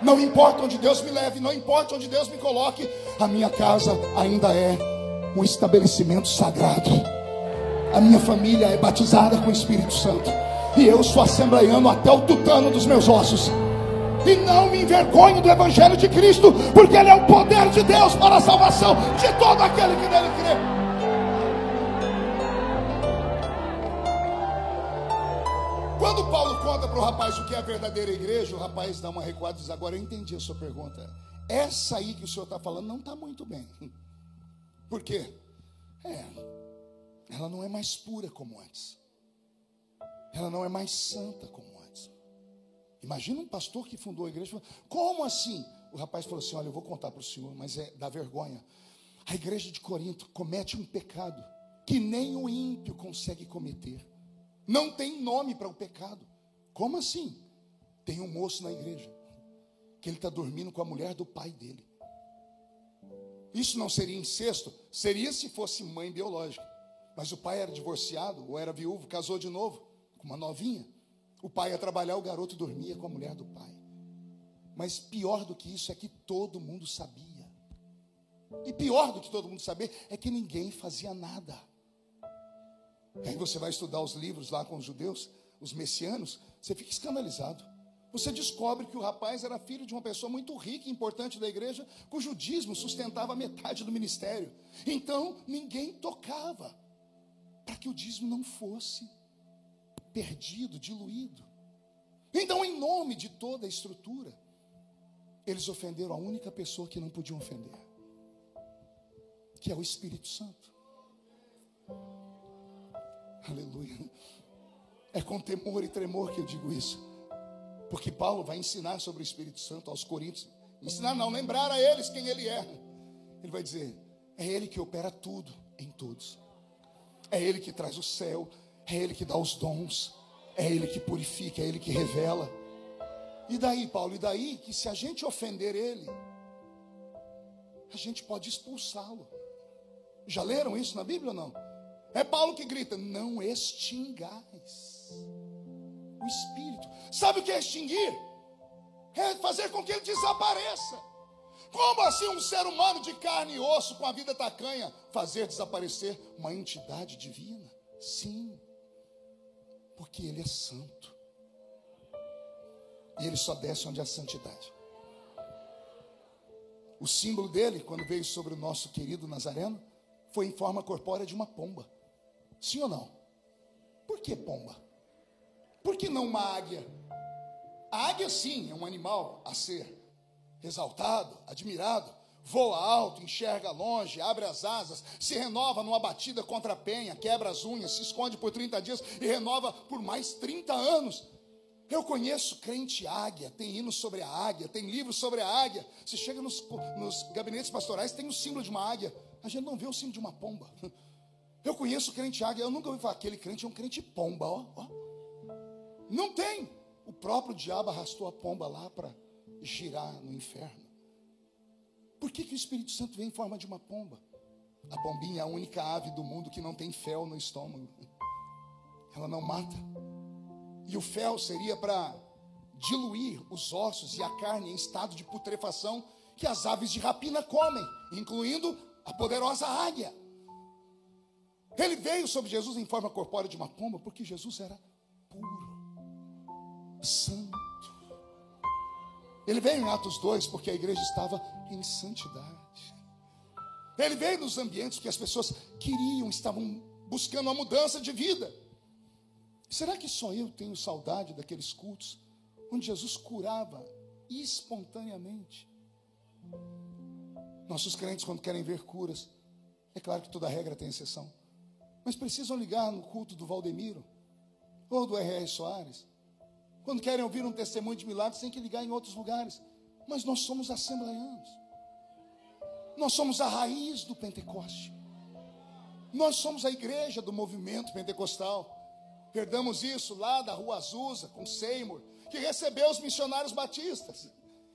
Não importa onde Deus me leve, não importa onde Deus me coloque, a minha casa ainda é um estabelecimento sagrado. A minha família é batizada com o Espírito Santo. E eu sou assembleiano até o tutano dos meus ossos. E não me envergonho do Evangelho de Cristo, porque ele é o poder de Deus para a salvação de todo aquele que nele crê. Quando Paulo conta para o rapaz o que é a verdadeira igreja, o rapaz dá uma recuada e diz, agora eu entendi a sua pergunta. Essa aí que o senhor está falando não está muito bem. Por quê? Ela não é mais pura como antes. Ela não é mais santa como antes. Imagina um pastor que fundou a igreja falando, como assim? O rapaz falou assim, olha, eu vou contar para o senhor, mas é da vergonha. A igreja de Corinto comete um pecado que nem o ímpio consegue cometer. Não tem nome para o pecado. Como assim? Tem um moço na igreja que ele está dormindo com a mulher do pai dele. Isso não seria incesto? Seria se fosse mãe biológica. Mas o pai era divorciado ou era viúvo, casou de novo com uma novinha. O pai ia trabalhar, o garoto dormia com a mulher do pai. Mas pior do que isso é que todo mundo sabia. E pior do que todo mundo saber é que ninguém fazia nada. Aí você vai estudar os livros lá com os judeus, os messianos, você fica escandalizado. Você descobre que o rapaz era filho de uma pessoa muito rica e importante da igreja, cujo dízimo sustentava metade do ministério. Então ninguém tocava para que o dízimo não fosse perdido, diluído. Então, em nome de toda a estrutura, eles ofenderam a única pessoa que não podiam ofender, que é o Espírito Santo. Aleluia. É com temor e tremor que eu digo isso, porque Paulo vai ensinar sobre o Espírito Santo aos Coríntios. Ensinar não, lembrar a eles quem ele é. Ele vai dizer, é ele que opera tudo em todos. É ele que traz o céu, é ele que dá os dons, é ele que purifica, é ele que revela. E daí, Paulo? E daí que se a gente ofender ele, a gente pode expulsá-lo. Já leram isso na Bíblia ou não? É Paulo que grita: não extingais o espírito. Sabe o que é extinguir? É fazer com que ele desapareça. Como assim um ser humano de carne e osso, com a vida tacanha, fazer desaparecer uma entidade divina? Sim, porque ele é santo. E ele só desce onde há santidade. O símbolo dele, quando veio sobre o nosso querido Nazareno, foi em forma corpórea de uma pomba. Sim ou não? Por que pomba? Por que não uma águia? A águia, sim, é um animal a ser exaltado, admirado. Voa alto, enxerga longe, abre as asas, se renova numa batida contra a penha, quebra as unhas, se esconde por 30 dias e renova por mais 30 anos. Eu conheço crente águia, tem hinos sobre a águia, tem livros sobre a águia. Você chega nos gabinetes pastorais, tem o símbolo de uma águia. A gente não vê o símbolo de uma pomba. Eu conheço crente águia, eu nunca ouvi falar, aquele crente é um crente pomba, ó. Não tem. O próprio diabo arrastou a pomba lá para girar no inferno. Por que o Espírito Santo vem em forma de uma pomba? A pombinha é a única ave do mundo que não tem fel no estômago. Ela não mata. E o fel seria para diluir os ossos e a carne em estado de putrefação que as aves de rapina comem, incluindo a poderosa águia. Ele veio sobre Jesus em forma corpórea de uma pomba porque Jesus era puro, santo. Ele veio em Atos 2 porque a igreja estava em santidade. Ele veio nos ambientes que as pessoas estavam buscando uma mudança de vida. Será que só eu tenho saudade daqueles cultos onde Jesus curava espontaneamente? Nossos crentes, quando querem ver curas, é claro que toda regra tem exceção, mas precisam ligar no culto do Valdemiro ou do R.R. Soares. Quando querem ouvir um testemunho de milagres, tem que ligar em outros lugares. Mas nós somos assembleianos. Nós somos a raiz do Pentecoste. Nós somos a igreja do movimento pentecostal. Herdamos isso lá da Rua Azusa, com Seymour, que recebeu os missionários batistas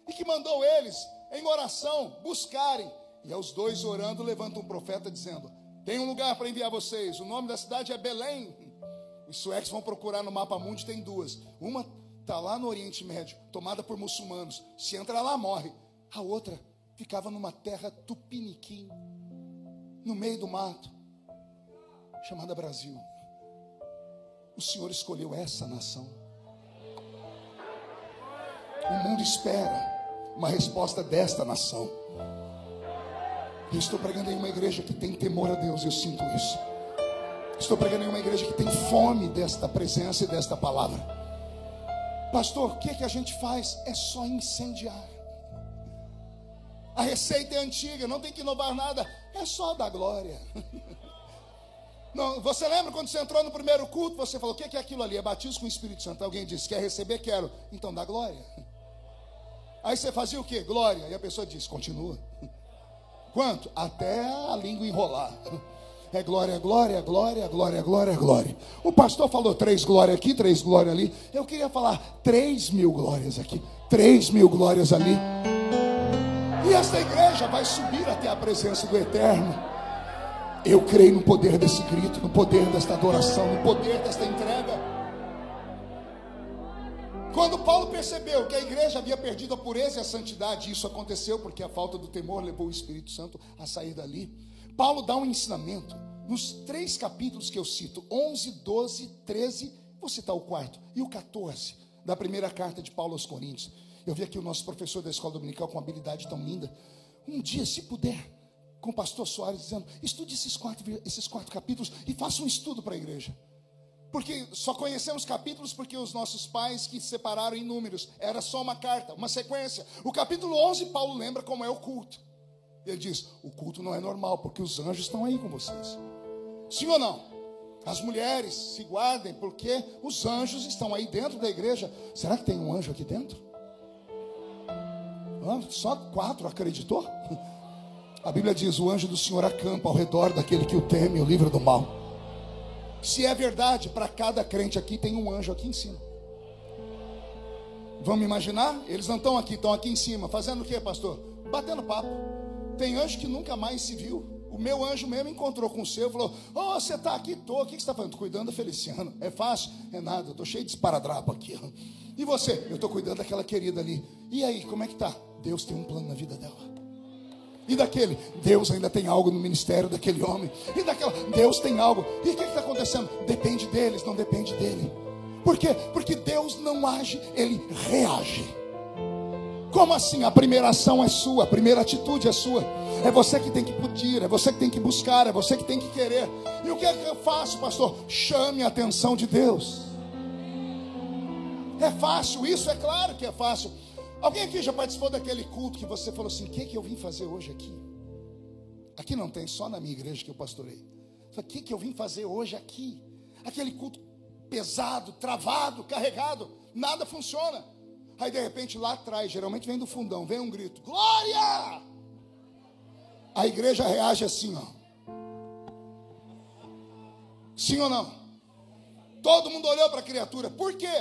e que mandou eles, em oração, buscarem. E aos dois orando, levanta um profeta dizendo: tem um lugar para enviar vocês. O nome da cidade é Belém. Os suecos vão procurar no mapa mundi, tem duas. Uma está lá no Oriente Médio, tomada por muçulmanos. Se entra lá, morre. A outra ficava numa terra tupiniquim, no meio do mato, chamada Brasil. O Senhor escolheu essa nação. O mundo espera uma resposta desta nação. Eu estou pregando em uma igreja que tem temor a Deus, eu sinto isso. Estou pregando em uma igreja que tem fome desta presença e desta palavra. Pastor, o que a gente faz? É só incendiar. A receita é antiga, não tem que inovar nada, é só dar glória. Não, você lembra quando você entrou no primeiro culto, você falou: o que é aquilo ali? É batismo com o Espírito Santo. Alguém disse: quer receber? Quero. Então dá glória. Aí você fazia o quê? Glória. E a pessoa diz: continua. Quanto? Até a língua enrolar. É glória, glória, glória, glória, glória, glória. O pastor falou 3 glórias aqui, 3 glórias ali. Eu queria falar 3.000 glórias aqui, 3.000 glórias ali. E esta igreja vai subir até a presença do Eterno. Eu creio no poder desse grito, no poder desta adoração, no poder desta entrega. Quando Paulo percebeu que a igreja havia perdido a pureza e a santidade, isso aconteceu porque a falta do temor levou o Espírito Santo a sair dali. Paulo dá um ensinamento nos 3 capítulos que eu cito, 11, 12, 13, vou citar o 4 e o 14 da primeira carta de Paulo aos Coríntios. Eu vi aqui o nosso professor da escola dominical com uma habilidade tão linda. Um dia, se puder, com o pastor Soares, dizendo: estude esses quatro capítulos e faça um estudo para a igreja. Porque só conhecemos capítulos porque os nossos pais que separaram em números, era só uma carta, uma sequência. O capítulo 11, Paulo lembra como é o culto. Ele diz: o culto não é normal, porque os anjos estão aí com vocês. Sim ou não? As mulheres se guardem, porque os anjos estão aí dentro da igreja. Será que tem um anjo aqui dentro? Só 4 acreditou? A Bíblia diz: o anjo do Senhor acampa ao redor daquele que o teme e o livra do mal. Se é verdade, para cada crente aqui tem um anjo aqui em cima. Vamos imaginar? Eles não estão aqui em cima. Fazendo o que, pastor? Batendo papo. Tem anjo que nunca mais se viu. O meu anjo mesmo encontrou com o seu, falou: "Oh, você está aqui? Tô. O que você está fazendo?" "Tô cuidando da Feliciana." "É fácil?" "É nada, eu estou cheio de esparadrapo aqui." "E você?" "Eu estou cuidando daquela querida ali." "E aí, como é que tá?" "Deus tem um plano na vida dela." "E daquele?" "Deus ainda tem algo no ministério daquele homem." "E daquela?" "Deus tem algo." "E o que está acontecendo?" "Depende deles, não depende dele." Por quê? Porque Deus não age, Ele reage. Como assim? A primeira ação é sua, a primeira atitude é sua. É você que tem que pedir, é você que tem que buscar, é você que tem que querer. E o que é que eu faço, pastor? Chame a atenção de Deus. É fácil, isso é claro que é fácil. Alguém aqui já participou daquele culto que você falou assim: "O que eu vim fazer hoje aqui?" Aqui não tem, só na minha igreja que eu pastorei. O que eu vim fazer hoje aqui? Aquele culto pesado, travado, carregado, nada funciona. Aí de repente lá atrás, geralmente vem do fundão, vem um grito: "Glória!" A igreja reage assim, ó. Sim ou não? Todo mundo olhou para a criatura. Por quê?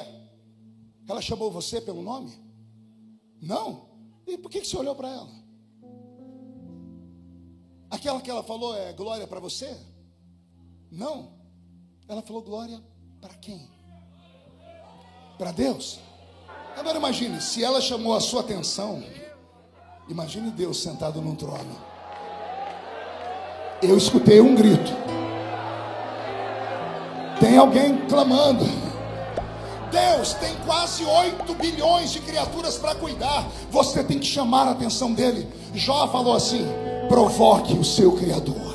Ela chamou você pelo nome? Não. E por que você olhou para ela? Aquela que ela falou é glória para você? Não. Ela falou glória para quem? Para Deus. Agora imagine, se ela chamou a sua atenção, imagine Deus sentado num trono. Eu escutei um grito. Tem alguém clamando. Deus tem quase 8 bilhões de criaturas para cuidar. Você tem que chamar a atenção dele. Jó falou assim: provoque o seu Criador.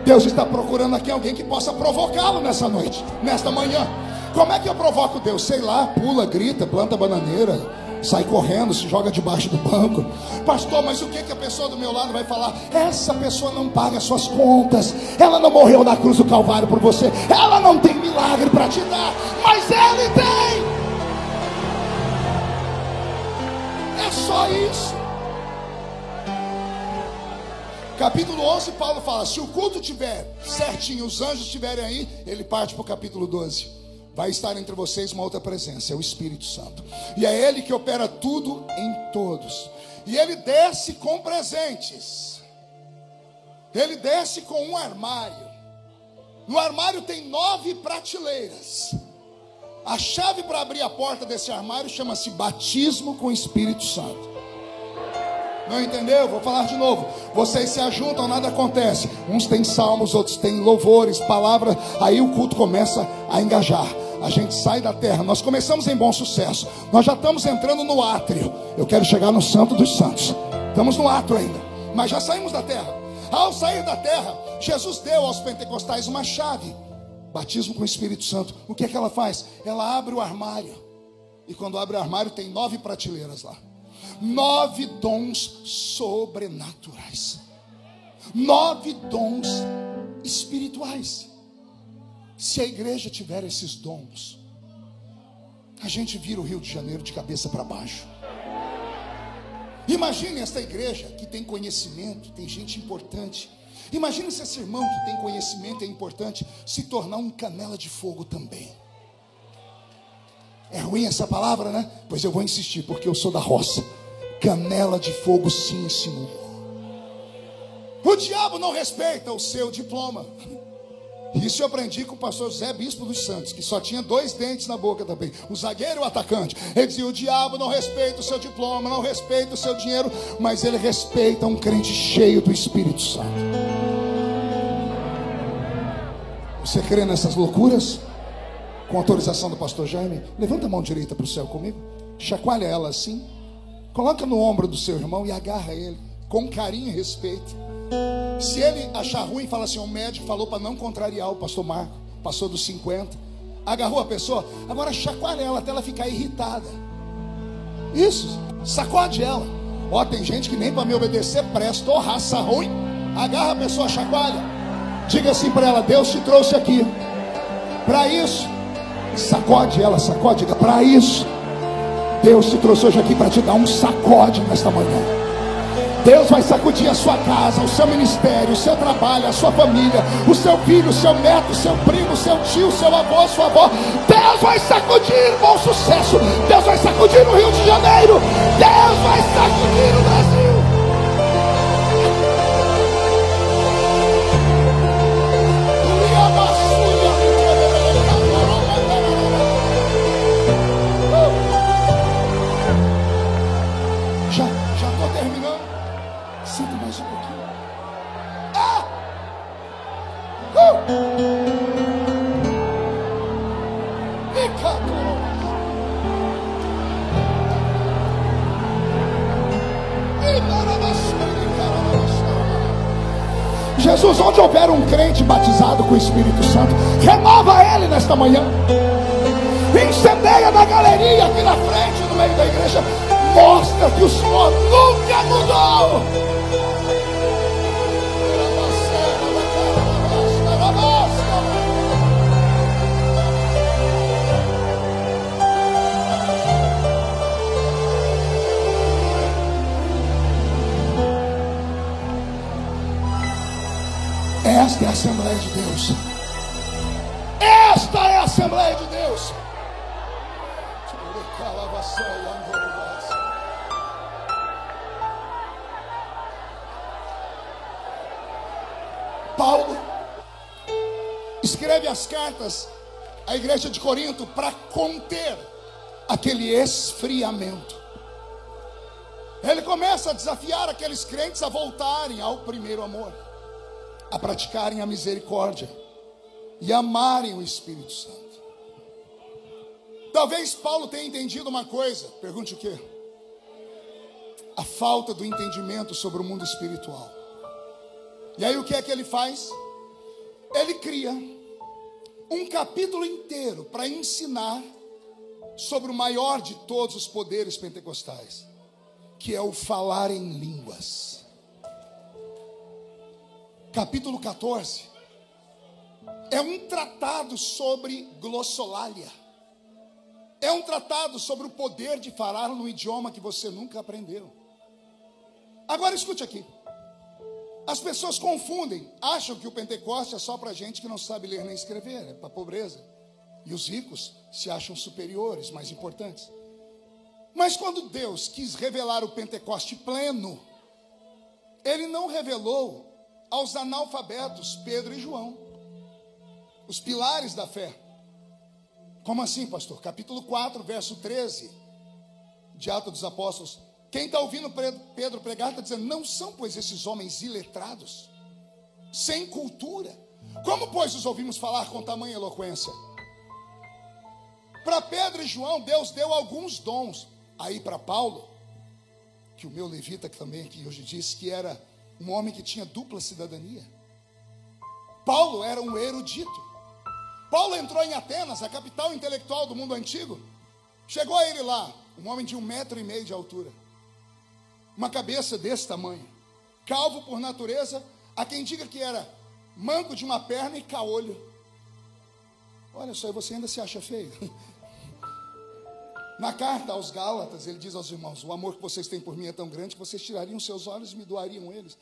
Deus está procurando aqui alguém que possa provocá-lo nessa noite, nesta manhã. Como é que eu provoco Deus? Sei lá, pula, grita, planta bananeira, sai correndo, se joga debaixo do banco. Pastor, mas o que a pessoa do meu lado vai falar? Essa pessoa não paga suas contas, ela não morreu na cruz do Calvário por você, ela não tem milagre para te dar, mas Ele tem. É só isso. Capítulo 11, Paulo fala: se o culto tiver certinho, os anjos estiverem aí, ele parte para o capítulo 12. Vai estar entre vocês uma outra presença, é o Espírito Santo. E é Ele que opera tudo em todos. E Ele desce com presentes. Ele desce com um armário. No armário tem 9 prateleiras. A chave para abrir a porta desse armário chama-se batismo com o Espírito Santo. Não entendeu? Vou falar de novo. Vocês se ajuntam, nada acontece. Uns têm salmos, outros têm louvores, palavras. Aí o culto começa a engajar. A gente sai da terra. Nós começamos em bom sucesso. Nós já estamos entrando no átrio. Eu quero chegar no Santo dos Santos. Estamos no átrio ainda, mas já saímos da terra. Ao sair da terra, Jesus deu aos pentecostais uma chave: batismo com o Espírito Santo. O que é que ela faz? Ela abre o armário. E quando abre o armário tem 9 prateleiras lá. 9 dons sobrenaturais. 9 dons espirituais. Se a igreja tiver esses dons, a gente vira o Rio de Janeiro de cabeça para baixo. Imagine esta igreja que tem conhecimento, tem gente importante. Imagine se esse irmão que tem conhecimento e é importante se tornar um canela de fogo também. É ruim essa palavra, né? Pois eu vou insistir, porque eu sou da roça. Canela de fogo, sim, Senhor. O diabo não respeita o seu diploma. Isso eu aprendi com o pastor José Bispo dos Santos, que só tinha 2 dentes na boca também, o zagueiro e o atacante. Ele dizia: o diabo não respeita o seu diploma, não respeita o seu dinheiro, mas ele respeita um crente cheio do Espírito Santo. Você crê nessas loucuras? Com autorização do pastor Jaime, levanta a mão direita para o céu comigo, chacoalha ela assim, coloca no ombro do seu irmão e agarra ele com carinho e respeito. Se ele achar ruim, fala assim: o médico falou para não contrariar o pastor Marco, passou dos 50. Agarrou a pessoa, agora chacoalha ela até ela ficar irritada. Isso, sacode ela. Ó, tem gente que nem para me obedecer presta, ó, raça ruim. Agarra a pessoa, chacoalha. Diga assim para ela: Deus te trouxe aqui para isso. Sacode ela, sacode, diga: para isso Deus te trouxe hoje aqui para te dar um sacode nesta manhã. Deus vai sacudir a sua casa, o seu ministério, o seu trabalho, a sua família, o seu filho, o seu neto, o seu primo, o seu tio, o seu avô, a sua avó. Deus vai sacudir bom sucesso. Deus vai sacudir no Rio de Janeiro. Deus vai sacudir o Brasil. Jesus, onde houver um crente batizado com o Espírito Santo, renova ele nesta manhã. Incendeia na galeria aqui na frente, no meio da igreja. Mostra que o Senhor nunca mudou. Esta é a Assembleia de Deus. Esta é a Assembleia de Deus. Paulo escreve as cartas à igreja de Corinto para conter aquele esfriamento. Ele começa a desafiar aqueles crentes a voltarem ao primeiro amor, a praticarem a misericórdia e amarem o Espírito Santo. Talvez Paulo tenha entendido uma coisa. Pergunte o quê? A falta do entendimento sobre o mundo espiritual. E aí o que é que ele faz? Ele cria um capítulo inteiro para ensinar sobre o maior de todos os poderes pentecostais, que é o falar em línguas. Capítulo 14 é um tratado sobre glossolalia. É um tratado sobre o poder de falar num idioma que você nunca aprendeu. Agora escute aqui. As pessoas confundem, acham que o Pentecoste é só para gente que não sabe ler nem escrever, é para a pobreza. E os ricos se acham superiores, mais importantes. Mas quando Deus quis revelar o Pentecoste pleno, Ele não revelou aos analfabetos Pedro e João, os pilares da fé. Como assim, pastor? Capítulo 4, verso 13 de Atos dos Apóstolos. Quem está ouvindo Pedro pregar está dizendo: não são, pois, esses homens iletrados, sem cultura? Como, pois, os ouvimos falar com tamanha eloquência? Para Pedro e João, Deus deu alguns dons. Aí para Paulo, que o meu levita também aqui hoje disse que era um homem que tinha dupla cidadania. Paulo era um erudito. Paulo entrou em Atenas, a capital intelectual do mundo antigo. Chegou a ele lá, um homem de 1,5 metro de altura, uma cabeça desse tamanho, calvo por natureza. Há quem diga que era manco de uma perna e caolho. Olha só, você ainda se acha feio. Na carta aos Gálatas, ele diz aos irmãos: o amor que vocês têm por mim é tão grande que vocês tirariam seus olhos e me doariam eles.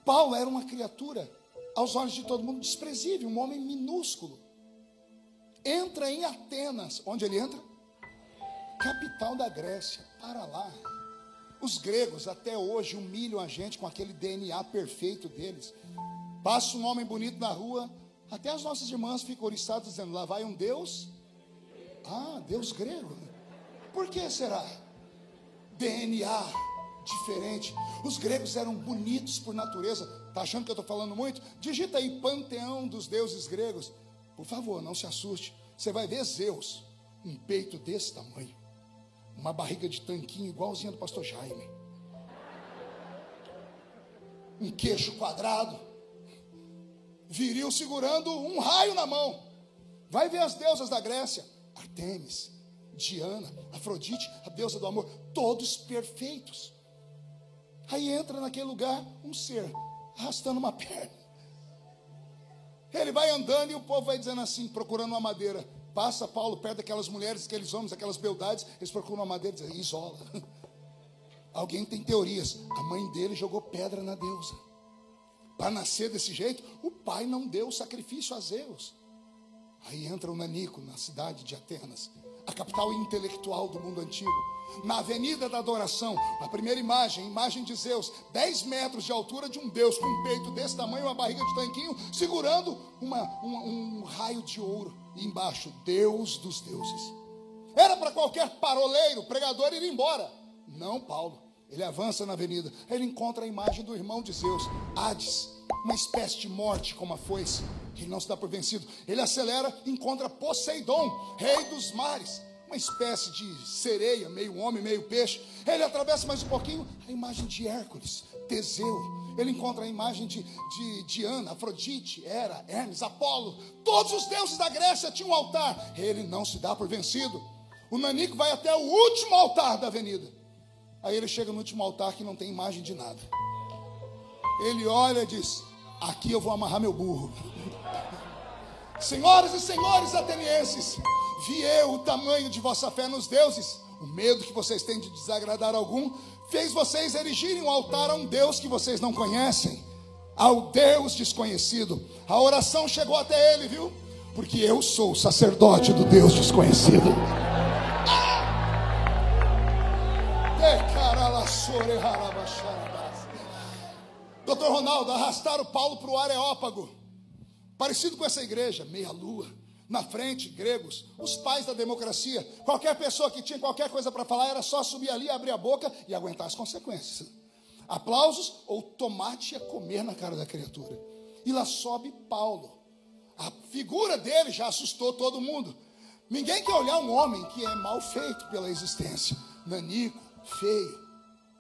Paulo era uma criatura, aos olhos de todo mundo, desprezível, um homem minúsculo. Entra em Atenas. Onde ele entra? Capital da Grécia. Para lá. Os gregos até hoje humilham a gente com aquele DNA perfeito deles. Passa um homem bonito na rua, até as nossas irmãs ficam oriçadas dizendo: lá vai um Deus. Ah, Deus grego. Por que será? DNA diferente. Os gregos eram bonitos por natureza. Está achando que eu estou falando muito? Digita aí panteão dos deuses gregos. Por favor, não se assuste. Você vai ver Zeus, um peito desse tamanho, uma barriga de tanquinho igualzinha do pastor Jaime, um queixo quadrado, viril segurando um raio na mão. Vai ver as deusas da Grécia: Artemis, Diana, Afrodite, a deusa do amor, todos perfeitos. Aí entra naquele lugar um ser arrastando uma perna. Ele vai andando e o povo vai dizendo assim, procurando uma madeira. Passa Paulo perto daquelas mulheres, aqueles homens, aquelas beldades. Eles procuram uma madeira e dizem: isola. Alguém tem teorias. A mãe dele jogou pedra na deusa. Para nascer desse jeito, o pai não deu sacrifício a Zeus. Aí entra o Nanico na cidade de Atenas, a capital intelectual do mundo antigo. Na avenida da adoração, a primeira imagem, imagem de Zeus, 10 metros de altura, de um Deus com um peito desse tamanho, uma barriga de tanquinho, segurando um raio de ouro. E embaixo, Deus dos deuses. Era para qualquer paroleiro, pregador ir embora. Não, Paulo. Ele avança na avenida, ele encontra a imagem do irmão de Zeus, Hades, uma espécie de morte como a foice, que ele não se dá por vencido. Ele acelera, encontra Poseidon, rei dos mares, uma uma espécie de sereia, meio homem, meio peixe. Ele atravessa mais um pouquinho, a imagem de Hércules, Teseu. Ele encontra a imagem de Diana, Afrodite, Hera, Hermes, Apolo. Todos os deuses da Grécia tinham um altar. Ele não se dá por vencido. O nanico vai até o último altar da avenida. Aí ele chega no último altar que não tem imagem de nada. Ele olha e diz: aqui eu vou amarrar meu burro. Senhoras e senhores atenienses, vi eu o tamanho de vossa fé nos deuses. O medo que vocês têm de desagradar algum fez vocês erigirem um altar a um Deus que vocês não conhecem, ao Deus desconhecido. A oração chegou até ele, viu? Porque eu sou o sacerdote do Deus desconhecido. Dr. Ronaldo, arrastaram Paulo para o Areópago, parecido com essa igreja, meia lua. Na frente, gregos, os pais da democracia. Qualquer pessoa que tinha qualquer coisa para falar era só subir ali, abrir a boca e aguentar as consequências. Aplausos ou tomate a comer na cara da criatura. E lá sobe Paulo. A figura dele já assustou todo mundo. Ninguém quer olhar um homem que é mal feito pela existência, nanico, feio.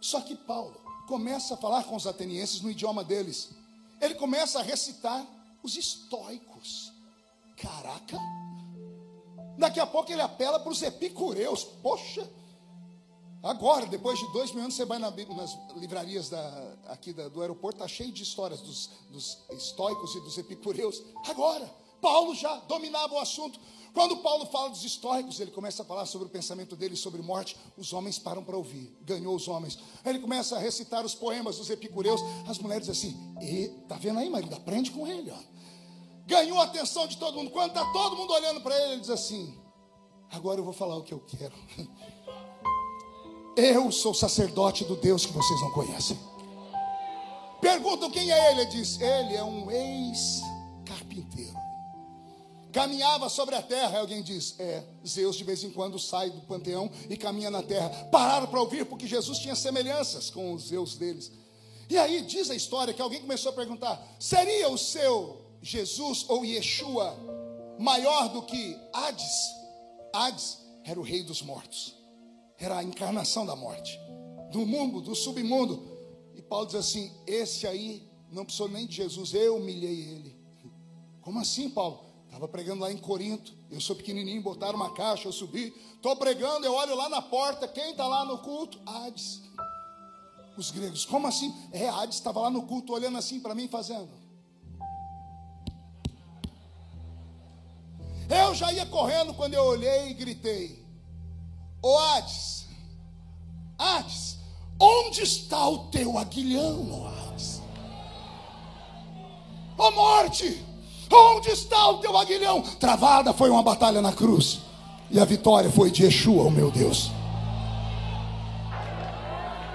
Só que Paulo começa a falar com os atenienses no idioma deles. Ele começa a recitar os estoicos. Caraca! Daqui a pouco ele apela para os epicureus. Poxa! Agora, depois de 2 mil anos, você vai nas livrarias aqui do aeroporto, está cheio de histórias dos estoicos e dos epicureus. Agora, Paulo já dominava o assunto. Quando Paulo fala dos estoicos, ele começa a falar sobre o pensamento dele sobre morte. Os homens param para ouvir. Ganhou os homens. Aí ele começa a recitar os poemas dos epicureus. As mulheres assim: tá vendo aí, marido? Aprende com ele, ó. Ganhou a atenção de todo mundo. Quando está todo mundo olhando para ele, ele diz assim: agora eu vou falar o que eu quero. Eu sou sacerdote do Deus que vocês não conhecem. Perguntam quem é ele. Ele diz: ele é um ex-carpinteiro. Caminhava sobre a terra. Alguém diz: Zeus de vez em quando sai do panteão e caminha na terra. Pararam para ouvir porque Jesus tinha semelhanças com os Zeus deles. E aí diz a história que alguém começou a perguntar: seria o seu Jesus ou Yeshua maior do que Hades? Hades era o rei dos mortos, era a encarnação da morte, do mundo, do submundo. E Paulo diz assim: esse aí não precisou nem de Jesus, eu humilhei ele. Como assim, Paulo? Estava pregando lá em Corinto, eu sou pequenininho, botaram uma caixa, eu subi, estou pregando, eu olho lá na porta, quem está lá no culto? Hades. Os gregos: como assim? Hades estava lá no culto olhando assim para mim, fazendo. Eu já ia correndo quando eu olhei e gritei: ô Hades, Hades, onde está o teu aguilhão, ó Hades? Ó morte, onde está o teu aguilhão? Travada foi uma batalha na cruz, e a vitória foi de Yeshua, o meu Deus.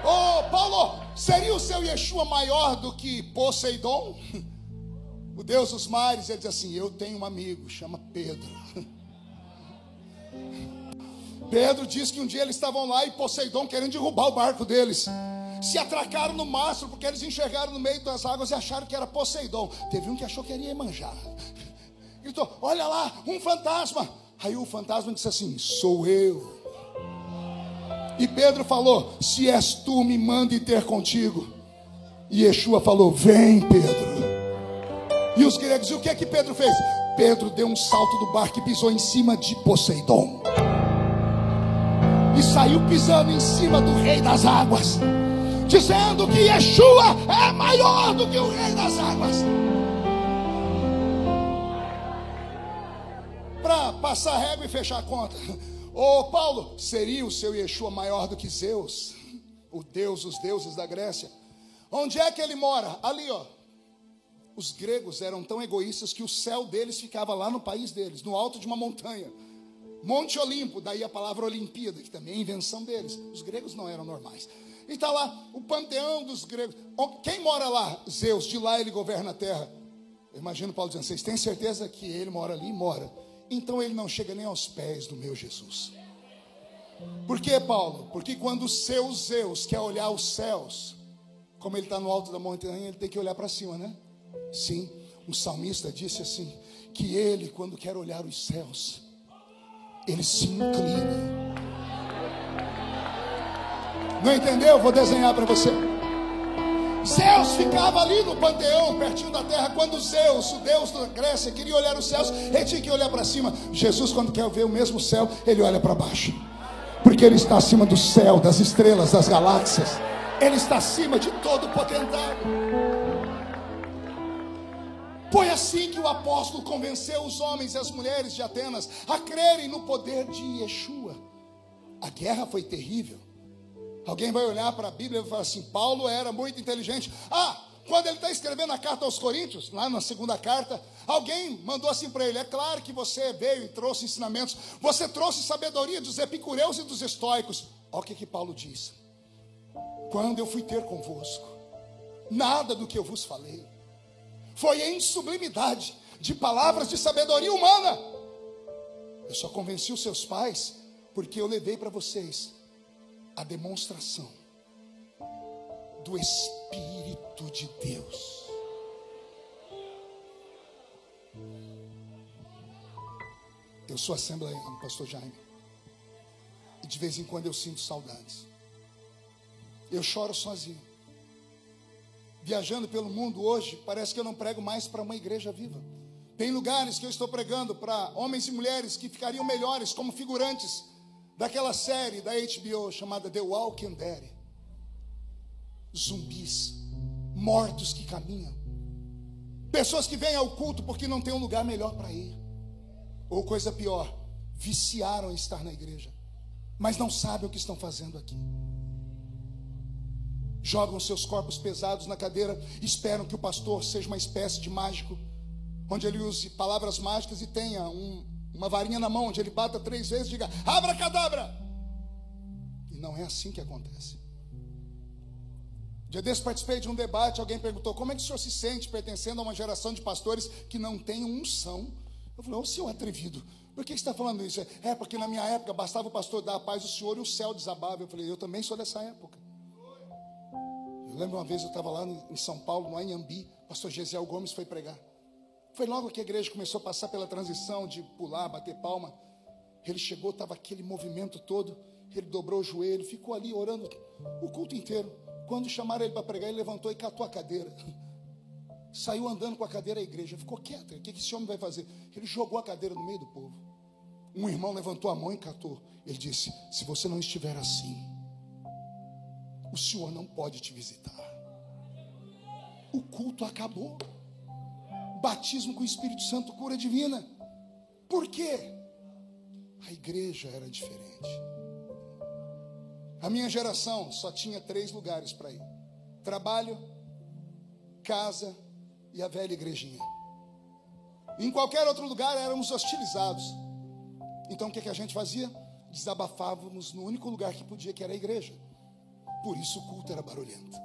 Ô Paulo, seria o seu Yeshua maior do que Poseidon? O Deus dos mares. Ele diz assim: eu tenho um amigo, chama Pedro. Pedro diz que um dia eles estavam lá e Poseidon querendo derrubar o barco deles. Se atracaram no mastro porque eles enxergaram no meio das águas e acharam que era Poseidon. Teve um que achou que era Iemanjá. Gritou: olha lá, um fantasma. Aí o fantasma disse assim: sou eu. E Pedro falou: se és tu, me mande ter contigo. E Yeshua falou: vem, Pedro. E os gregos: e o que é que Pedro fez? Pedro deu um salto do barco e pisou em cima de Poseidon. E saiu pisando em cima do rei das águas, dizendo que Yeshua é maior do que o rei das águas. Para passar a régua e fechar a conta: ô Paulo, seria o seu Yeshua maior do que Zeus, o Deus dos deuses da Grécia? Onde é que ele mora? Ali, ó. Os gregos eram tão egoístas que o céu deles ficava lá no país deles, no alto de uma montanha, Monte Olimpo. Daí a palavra Olimpíada, que também é invenção deles. Os gregos não eram normais. E está lá o panteão dos gregos. Quem mora lá? Zeus. De lá ele governa a terra. Eu imagino Paulo dizendo: vocês têm certeza que ele mora ali? Mora. Então ele não chega nem aos pés do meu Jesus. Por quê, Paulo? Porque quando o seu Zeus quer olhar os céus, como ele está no alto da montanha, ele tem que olhar para cima, né? Sim, um salmista disse assim, que ele, quando quer olhar os céus, ele se inclina. Não entendeu? Vou desenhar para você. Zeus ficava ali no panteão, pertinho da terra. Quando Zeus, o deus da Grécia, queria olhar os céus, ele tinha que olhar para cima. Jesus, quando quer ver o mesmo céu, ele olha para baixo, porque ele está acima do céu, das estrelas, das galáxias. Ele está acima de todo o potentário. Foi assim que o apóstolo convenceu os homens e as mulheres de Atenas a crerem no poder de Yeshua. A guerra foi terrível. Alguém vai olhar para a Bíblia e vai falar assim: Paulo era muito inteligente. Quando ele está escrevendo a carta aos Coríntios, lá na segunda carta, alguém mandou assim para ele: é claro que você veio e trouxe ensinamentos, você trouxe sabedoria dos epicureus e dos estoicos. Olha o que Paulo diz: quando eu fui ter convosco, nada do que eu vos falei foi em sublimidade de palavras de sabedoria humana. Eu só convenci os seus pais porque eu levei para vocês a demonstração do Espírito de Deus. Eu sou assembleano, pastor Jaime, e de vez em quando eu sinto saudades. Eu choro sozinho. Viajando pelo mundo hoje, parece que eu não prego mais para uma igreja viva. Tem lugares que eu estou pregando para homens e mulheres que ficariam melhores como figurantes daquela série da HBO chamada The Walking Dead. Zumbis, mortos que caminham, pessoas que vêm ao culto porque não tem um lugar melhor para ir, ou coisa pior, viciaram em estar na igreja, mas não sabem o que estão fazendo aqui. Jogam seus corpos pesados na cadeira, esperam que o pastor seja uma espécie de mágico, onde ele use palavras mágicas e tenha uma varinha na mão, onde ele bata 3 vezes e diga abracadabra. E não é assim que acontece. Dia desse participei de um debate, alguém perguntou: como é que o senhor se sente pertencendo a uma geração de pastores que não tem unção? Eu falei: ô senhor atrevido, por que você está falando isso? É porque na minha época bastava o pastor dar a paz do senhor e o céu desabava. Eu falei: eu também sou dessa época. Eu lembro uma vez eu estava lá em São Paulo, no Anhembi, o pastor Gesiel Gomes foi pregar. Foi logo que a igreja começou a passar pela transição de pular, bater palma. Ele chegou, estava aquele movimento todo, ele dobrou o joelho, ficou ali orando o culto inteiro. Quando chamaram ele para pregar, ele levantou e catou a cadeira. Saiu andando com a cadeira à igreja, ficou quieto. O que esse homem vai fazer? Ele jogou a cadeira no meio do povo. Um irmão levantou a mão e catou. Ele disse: se você não estiver assim, o Senhor não pode te visitar. O culto acabou. Batismo com o Espírito Santo, cura divina. Por quê? A igreja era diferente. A minha geração só tinha 3 lugares para ir: trabalho, casa e a velha igrejinha. Em qualquer outro lugar éramos hostilizados. Então o que a gente fazia? Desabafávamos no único lugar que podia, que era a igreja. Por isso o culto era barulhento.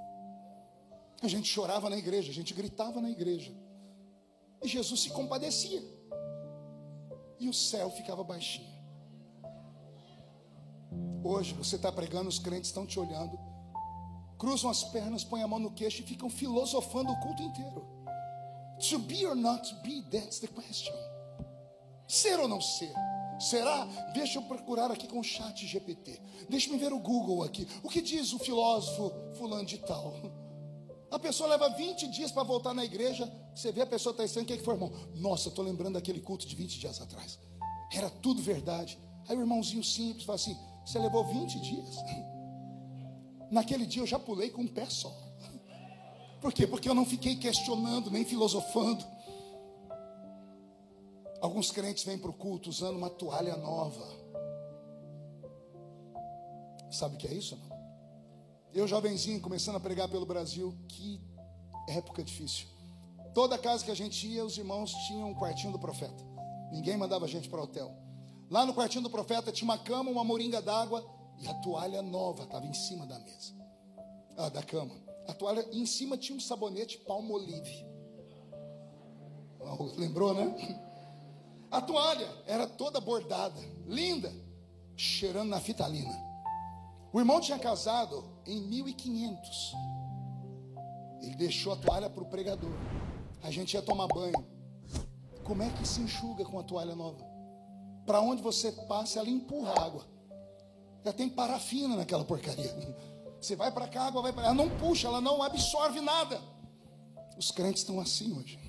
A gente chorava na igreja, a gente gritava na igreja. E Jesus se compadecia. E o céu ficava baixinho. Hoje você está pregando, os crentes estão te olhando, cruzam as pernas, põem a mão no queixo e ficam filosofando o culto inteiro. To be or not to be, that's the question. Ser ou não ser? Será? Deixa eu procurar aqui com o chat GPT. Deixa eu ver o Google aqui. O que diz o filósofo fulano de tal? A pessoa leva 20 dias para voltar na igreja. Você vê a pessoa está estranha. O que é que foi, irmão? Nossa, estou lembrando daquele culto de 20 dias atrás. Era tudo verdade. Aí o irmãozinho simples fala assim: você levou 20 dias? Naquele dia eu já pulei com um pé só. Por quê? Porque eu não fiquei questionando, nem filosofando. Alguns crentes vêm para o culto usando uma toalha nova. Sabe o que é isso, não? Eu, jovenzinho, começando a pregar pelo Brasil, que época difícil. Toda casa que a gente ia, os irmãos tinham um quartinho do profeta. Ninguém mandava a gente para o hotel. Lá no quartinho do profeta tinha uma cama, uma moringa d'água e a toalha nova estava em cima da mesa. Da cama. A toalha, e em cima tinha um sabonete Palmolive. Lembrou, né? A toalha era toda bordada, linda, cheirando naftalina. O irmão tinha casado em 1500. Ele deixou a toalha para o pregador. A gente ia tomar banho. Como é que se enxuga com a toalha nova? Para onde você passa, ela empurra a água. Já tem parafina naquela porcaria. Você vai para cá, a água vai para lá. Ela não puxa, ela não absorve nada. Os crentes estão assim hoje.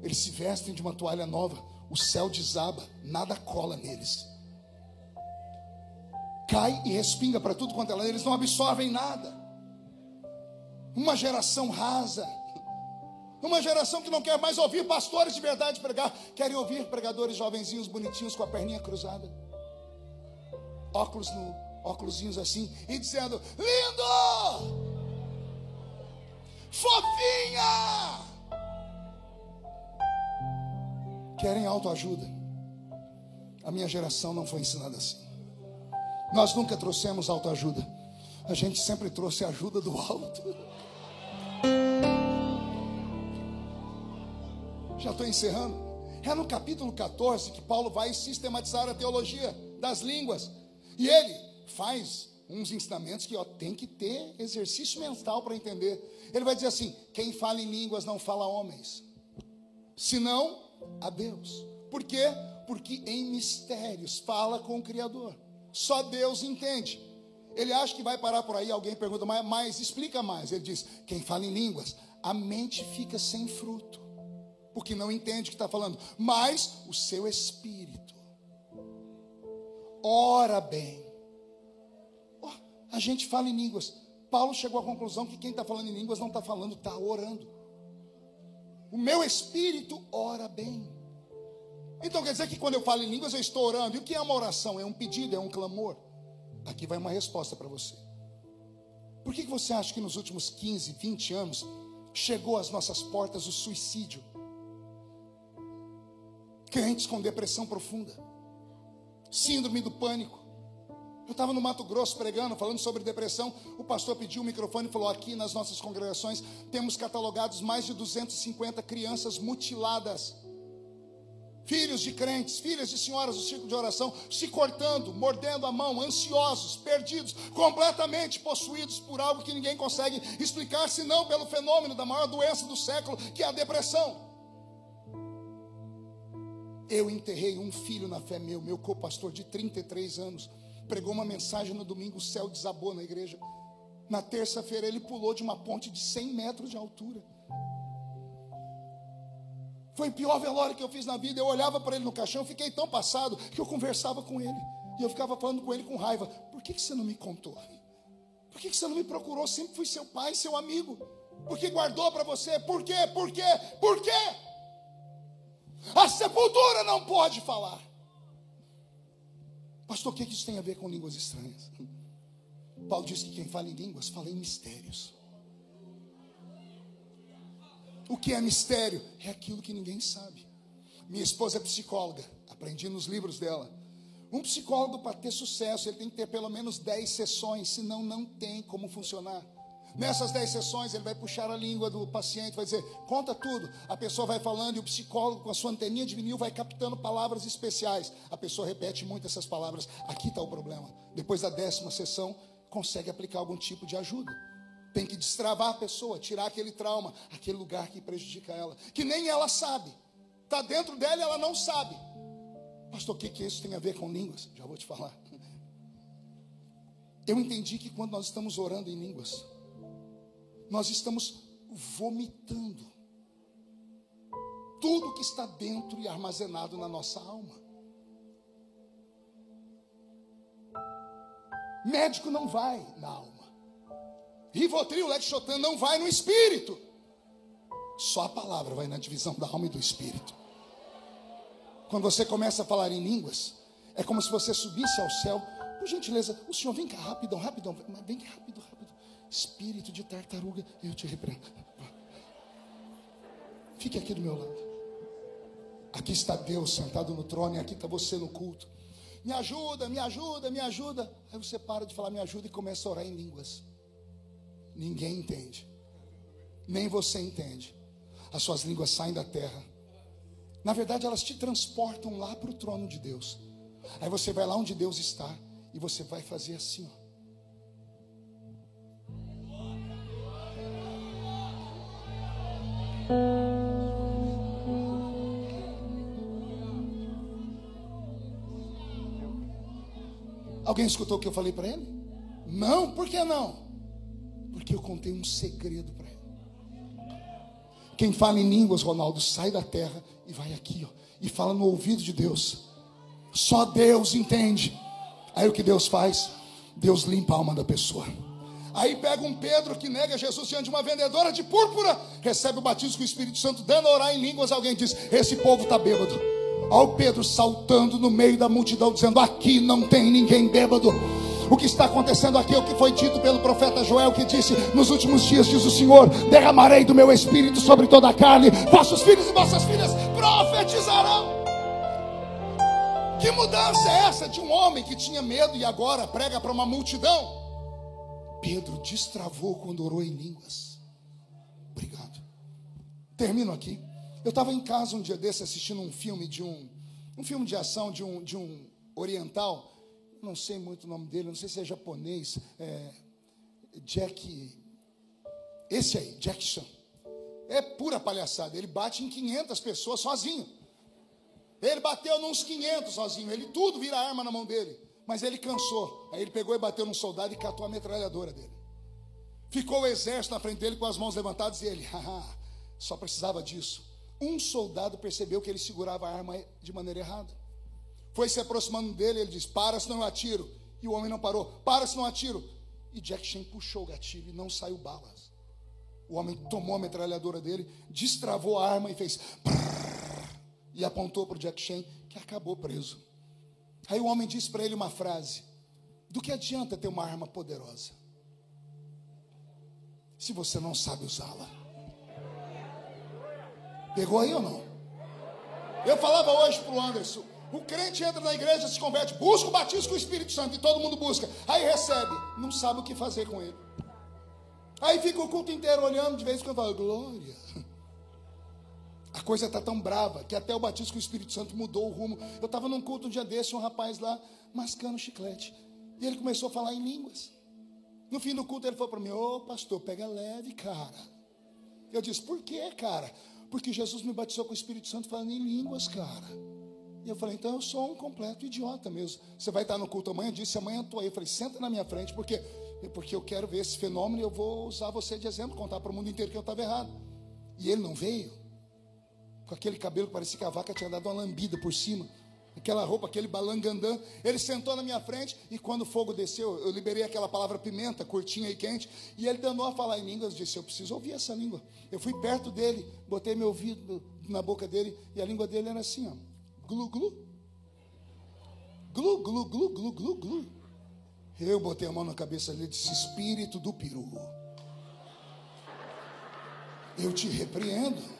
Eles se vestem de uma toalha nova. O céu desaba, nada cola neles. Cai e respinga para tudo quanto é lado. Eles não absorvem nada. Uma geração rasa. Uma geração que não quer mais ouvir pastores de verdade pregar. Querem ouvir pregadores jovenzinhos, bonitinhos, com a perninha cruzada. Óculosinhos assim. E dizendo, lindo! Fofinha! Querem autoajuda. A minha geração não foi ensinada assim. Nós nunca trouxemos autoajuda. A gente sempre trouxe a ajuda do alto. Já estou encerrando. É no capítulo 14 que Paulo vai sistematizar a teologia das línguas. E ele faz uns ensinamentos que tem que ter exercício mental para entender. Ele vai dizer assim: quem fala em línguas não fala a homens, senão a Deus. Por quê? Porque em mistérios fala com o Criador. Só Deus entende. Ele acha que vai parar por aí. Alguém pergunta, mas explica mais. Ele diz: quem fala em línguas, a mente fica sem fruto, porque não entende o que está falando. Mas o seu espírito ora bem. A gente fala em línguas. Paulo chegou à conclusão que quem está falando em línguas não está falando, está orando. O meu espírito ora bem. Então quer dizer que quando eu falo em línguas eu estou orando. E o que é uma oração? É um pedido, é um clamor. Aqui vai uma resposta para você. Por que você acha que nos últimos 15, 20 anos chegou às nossas portas o suicídio? Crentes com depressão profunda, síndrome do pânico. Eu estava no Mato Grosso pregando, falando sobre depressão. O pastor pediu o microfone e falou: aqui nas nossas congregações temos catalogados mais de 250 crianças mutiladas, filhos de crentes, filhas de senhoras do círculo de oração, se cortando, mordendo a mão, ansiosos, perdidos, completamente possuídos por algo que ninguém consegue explicar, senão pelo fenômeno da maior doença do século, que é a depressão. Eu enterrei um filho na fé meu co-pastor de 33 anos, pregou uma mensagem no domingo, o céu desabou na igreja. Na terça-feira ele pulou de uma ponte de 100 metros de altura. Foi o pior velório que eu fiz na vida. Eu olhava para ele no caixão, fiquei tão passado que eu conversava com ele. E eu ficava falando com ele com raiva. Por que você não me contou? Por que você não me procurou? Sempre fui seu pai, seu amigo. Por que guardou para você? Por quê? Por quê? Por quê? A sepultura não pode falar. Pastor, o que isso tem a ver com línguas estranhas? Paulo diz que quem fala em línguas, fala em mistérios. O que é mistério? É aquilo que ninguém sabe. Minha esposa é psicóloga, aprendi nos livros dela. Um psicólogo, para ter sucesso, ele tem que ter pelo menos 10 sessões, senão não tem como funcionar. Nessas 10 sessões, ele vai puxar a língua do paciente, vai dizer, conta tudo. A pessoa vai falando e o psicólogo, com a sua anteninha de vinil, vai captando palavras especiais. A pessoa repete muito essas palavras. Aqui está o problema. Depois da 10ª sessão, consegue aplicar algum tipo de ajuda. Tem que destravar a pessoa, tirar aquele trauma, aquele lugar que prejudica ela, que nem ela sabe. Está dentro dela e ela não sabe. Pastor, o que isso tem a ver com línguas? Já vou te falar. Eu entendi que quando nós estamos orando em línguas, nós estamos vomitando tudo que está dentro e armazenado na nossa alma. Médico não vai na alma. Rivotril, Lexotan não vai no espírito. Só a palavra vai na divisão da alma e do espírito. Quando você começa a falar em línguas, é como se você subisse ao céu. Por gentileza, o senhor vem cá, rapidão, vem cá, rápido. Espírito de tartaruga, eu te repreendo. Fique aqui do meu lado. Aqui está Deus sentado no trono e aqui está você no culto. Me ajuda, me ajuda, me ajuda. Aí você para de falar me ajuda e começa a orar em línguas. Ninguém entende. Nem você entende. As suas línguas saem da terra. Na verdade, elas te transportam lá para o trono de Deus. Aí você vai lá onde Deus está e você vai fazer assim, ó. Alguém escutou o que eu falei para ele? Não, por que não? Porque eu contei um segredo para ele. Quem fala em línguas, Ronaldo, sai da terra e vai aqui, ó, e fala no ouvido de Deus. Só Deus entende. Aí o que Deus faz? Deus limpa a alma da pessoa. Aí pega um Pedro que nega Jesus diante de uma vendedora de púrpura, recebe o batismo com o Espírito Santo, dando a orar em línguas. Alguém diz: esse povo está bêbado. Olha o Pedro saltando no meio da multidão, dizendo: aqui não tem ninguém bêbado. O que está acontecendo aqui é o que foi dito pelo profeta Joel, que disse: nos últimos dias, diz o Senhor, derramarei do meu espírito sobre toda a carne, vossos filhos e vossas filhas profetizarão. Que mudança é essa de um homem que tinha medo e agora prega para uma multidão? Pedro destravou quando orou em línguas. Obrigado. Termino aqui. Eu estava em casa um dia desse assistindo um filme de um filme de ação de um oriental. Não sei muito o nome dele, não sei se é japonês. Esse aí, Jack Chan. É pura palhaçada. Ele bate em 500 pessoas sozinho. Ele bateu nos 500 sozinho. Ele tudo vira arma na mão dele. Mas ele cansou. Aí ele pegou e bateu num soldado e catou a metralhadora dele. Ficou o exército na frente dele com as mãos levantadas e ele, só precisava disso. Um soldado percebeu que ele segurava a arma de maneira errada. Foi se aproximando dele, ele disse: para, senão eu atiro. E o homem não parou. Para, senão eu atiro. E Jack Chan puxou o gatilho e não saiu balas. O homem tomou a metralhadora dele, destravou a arma e fez e apontou para o Jack Chan, que acabou preso. Aí o homem disse para ele uma frase: do que adianta ter uma arma poderosa se você não sabe usá-la? Pegou aí ou não? Eu falava hoje para o Anderson: o crente entra na igreja, se converte, busca o batismo com o Espírito Santo, e todo mundo busca, aí recebe, não sabe o que fazer com ele. Aí fica o culto inteiro olhando, de vez em quando fala: glória. A coisa está tão brava que até o batismo com o Espírito Santo mudou o rumo. Eu estava num culto um dia desse, um rapaz lá mascando chiclete, e ele começou a falar em línguas. No fim do culto ele falou para mim: ô pastor, pega leve, cara. Eu disse: por quê, cara? Porque Jesus me batizou com o Espírito Santo falando em línguas, cara. E eu falei: então eu sou um completo idiota mesmo. Você vai estar no culto amanhã? Eu disse: amanhã eu estou aí. Eu falei: senta na minha frente, porque eu quero ver esse fenômeno e eu vou usar você de exemplo, contar para o mundo inteiro que eu estava errado. E ele não veio. Com aquele cabelo que parecia que a vaca tinha dado uma lambida por cima, aquela roupa, aquele balangandã. Ele sentou na minha frente e quando o fogo desceu, eu liberei aquela palavra pimenta, curtinha e quente, e ele danou a falar em línguas. Disse: eu preciso ouvir essa língua. Eu fui perto dele, botei meu ouvido na boca dele, e a língua dele era assim, ó: glu, glu, glu, glu, glu, glu, glu, glu. Eu botei a mão na cabeça dele e disse: espírito do peru, eu te repreendo.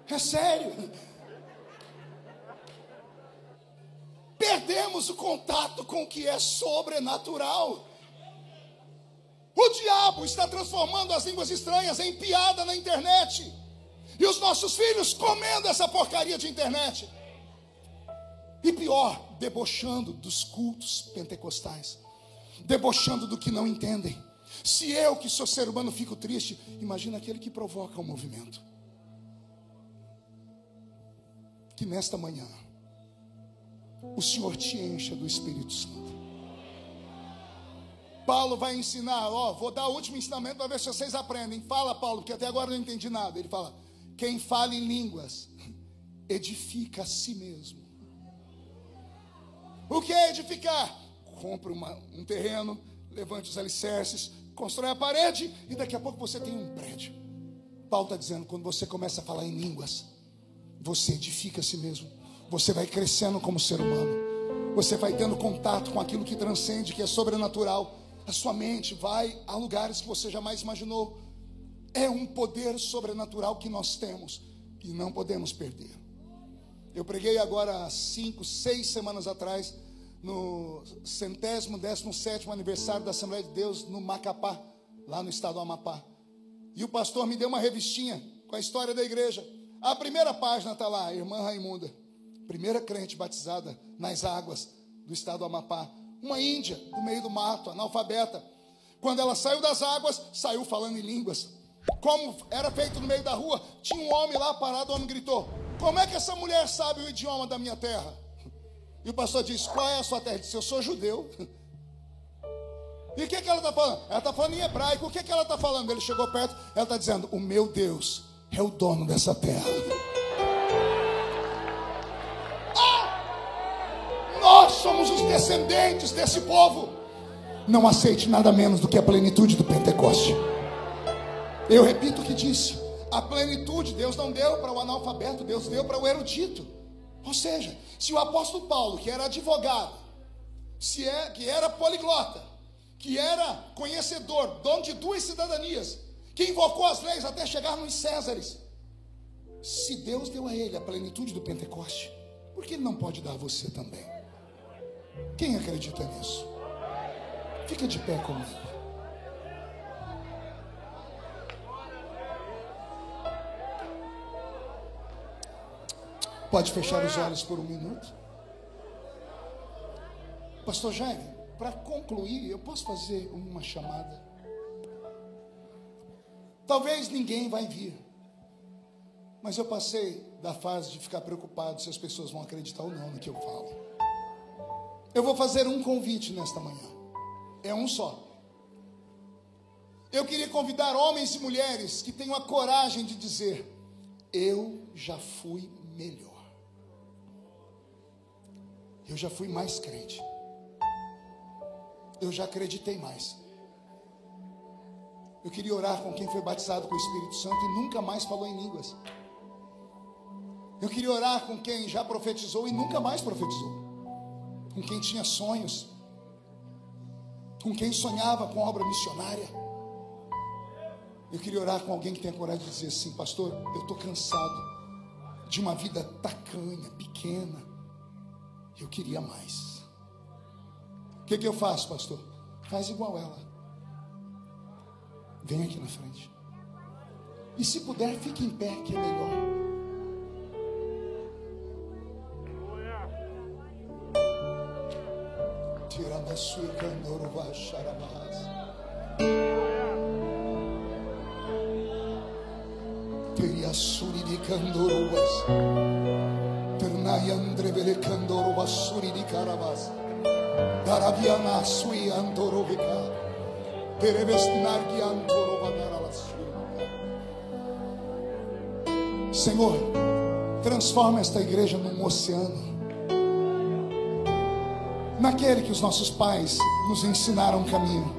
É sério. Perdemos o contato com o que é sobrenatural. O diabo está transformando as línguas estranhas em piada na internet. E os nossos filhos comendo essa porcaria de internet. E pior, debochando dos cultos pentecostais. Debochando do que não entendem. Se eu, que sou ser humano, fico triste, imagina aquele que provoca o movimento. Que nesta manhã o Senhor te encha do Espírito Santo. Paulo vai ensinar, vou dar o último ensinamento para ver se vocês aprendem. Fala, Paulo, porque até agora eu não entendi nada. Ele fala: quem fala em línguas edifica a si mesmo. O que é edificar? Compre um terreno, levante os alicerces, constrói a parede e daqui a pouco você tem um prédio. Paulo está dizendo: quando você começa a falar em línguas, você edifica a si mesmo. Você vai crescendo como ser humano. Você vai tendo contato com aquilo que transcende, que é sobrenatural. A sua mente vai a lugares que você jamais imaginou. É um poder sobrenatural que nós temos e não podemos perder. Eu preguei agora 5, 6 semanas atrás no 117º aniversário da Assembleia de Deus no Macapá, lá no estado do Amapá. E o pastor me deu uma revistinha com a história da igreja. A primeira página está lá: irmã Raimunda, primeira crente batizada nas águas do estado do Amapá. Uma índia do meio do mato, analfabeta. Quando ela saiu das águas, saiu falando em línguas. Como era feito no meio da rua, tinha um homem lá parado, o homem gritou: como é que essa mulher sabe o idioma da minha terra? E o pastor diz: qual é a sua terra? Ele disse: eu sou judeu. E o que ela está falando? Ela está falando em hebraico. O que ela está falando? Ele chegou perto, ela está dizendo: o meu Deus é o dono dessa terra. Nós somos os descendentes desse povo. Não aceite nada menos do que a plenitude do Pentecoste. Eu repito o que disse: a plenitude Deus não deu para o analfabeto, Deus deu para o erudito. Ou seja, se o apóstolo Paulo, que era advogado, que era poliglota, que era conhecedor, dono de 2 cidadanias, que invocou as leis até chegar nos Césares, se Deus deu a ele a plenitude do Pentecoste, por que ele não pode dar a você também? Quem acredita nisso? Fica de pé comigo. Pode fechar os olhos por um minuto? Pastor Jaime, para concluir, eu posso fazer uma chamada? Talvez ninguém vai vir, mas eu passei da fase de ficar preocupado se as pessoas vão acreditar ou não no que eu falo. Eu vou fazer um convite nesta manhã. É um só. Eu queria convidar homens e mulheres que tenham a coragem de dizer: eu já fui melhor. Eu já fui mais crente. Eu já acreditei mais. Eu queria orar com quem foi batizado com o Espírito Santo e nunca mais falou em línguas. Eu queria orar com quem já profetizou e nunca mais profetizou. Com quem tinha sonhos. Com quem sonhava com obra missionária. Eu queria orar com alguém que tenha coragem de dizer assim: pastor, eu estou cansado de uma vida tacanha, pequena. Eu queria mais. O que eu faço, pastor? Faz igual ela. Vem aqui na frente. E se puder, fique em pé, que é melhor. Tirando a sua candoro, baixar a barra. Teria suri de candorovas. Ternai andrevele candorovas suri de caravas. Darabiana sui andorovica. Tereves nargi andorovadaralasu. Senhor, transforma esta igreja num oceano. Naquele que os nossos pais nos ensinaram o caminho.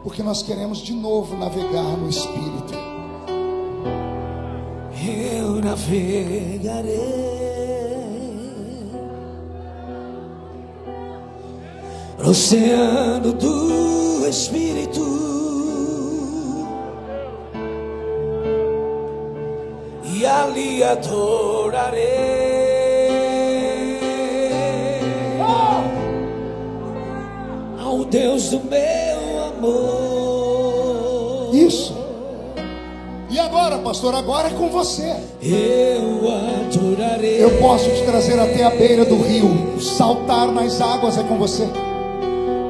Porque nós queremos de novo navegar no Espírito. Eu navegarei no oceano do Espírito, e ali adorarei ao Deus do meu amor. Isso. E agora, pastor, agora é com você. Eu adorarei. Eu posso te trazer até a beira do rio. Saltar nas águas é com você.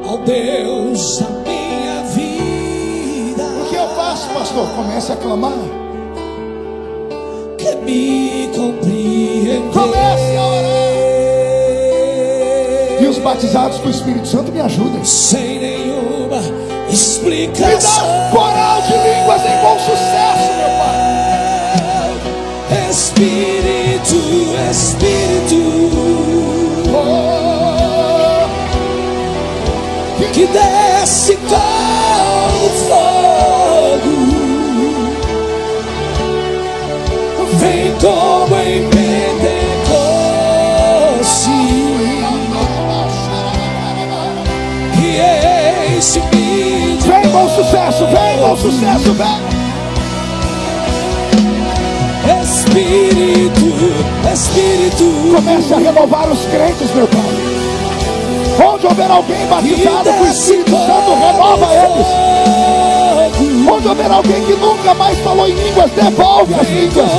Ao Deus da minha vida. O que eu faço, pastor? Comece a clamar. Que me compreender. Comece a orar. E os batizados com o Espírito Santo me ajudem. Sem nenhuma explicação. Me dá um coral de línguas em bom sucesso, meu Pai. Espírito, Espírito, que desce com fogo, vem como em Pentecoste, e enche-me. Vem com sucesso, vem com sucesso, vem. Espírito, Espírito, comece a renovar os crentes, meu Pai. Onde houver alguém batizado com o Espírito Santo, renova eles. Onde houver alguém que nunca mais falou em línguas, devolve as línguas.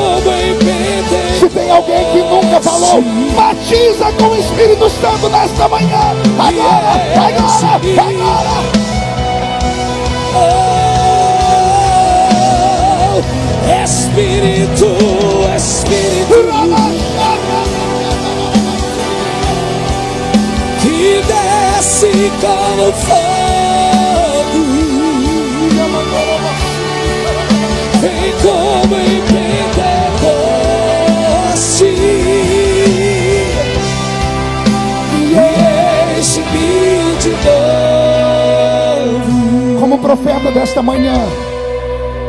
Se tem alguém que nunca falou, batiza com o Espírito Santo nesta manhã. Agora, agora, agora. Espírito, Espírito, desce como fogo, vem como em Pentecoste e enche-me de novo. Como profeta desta manhã,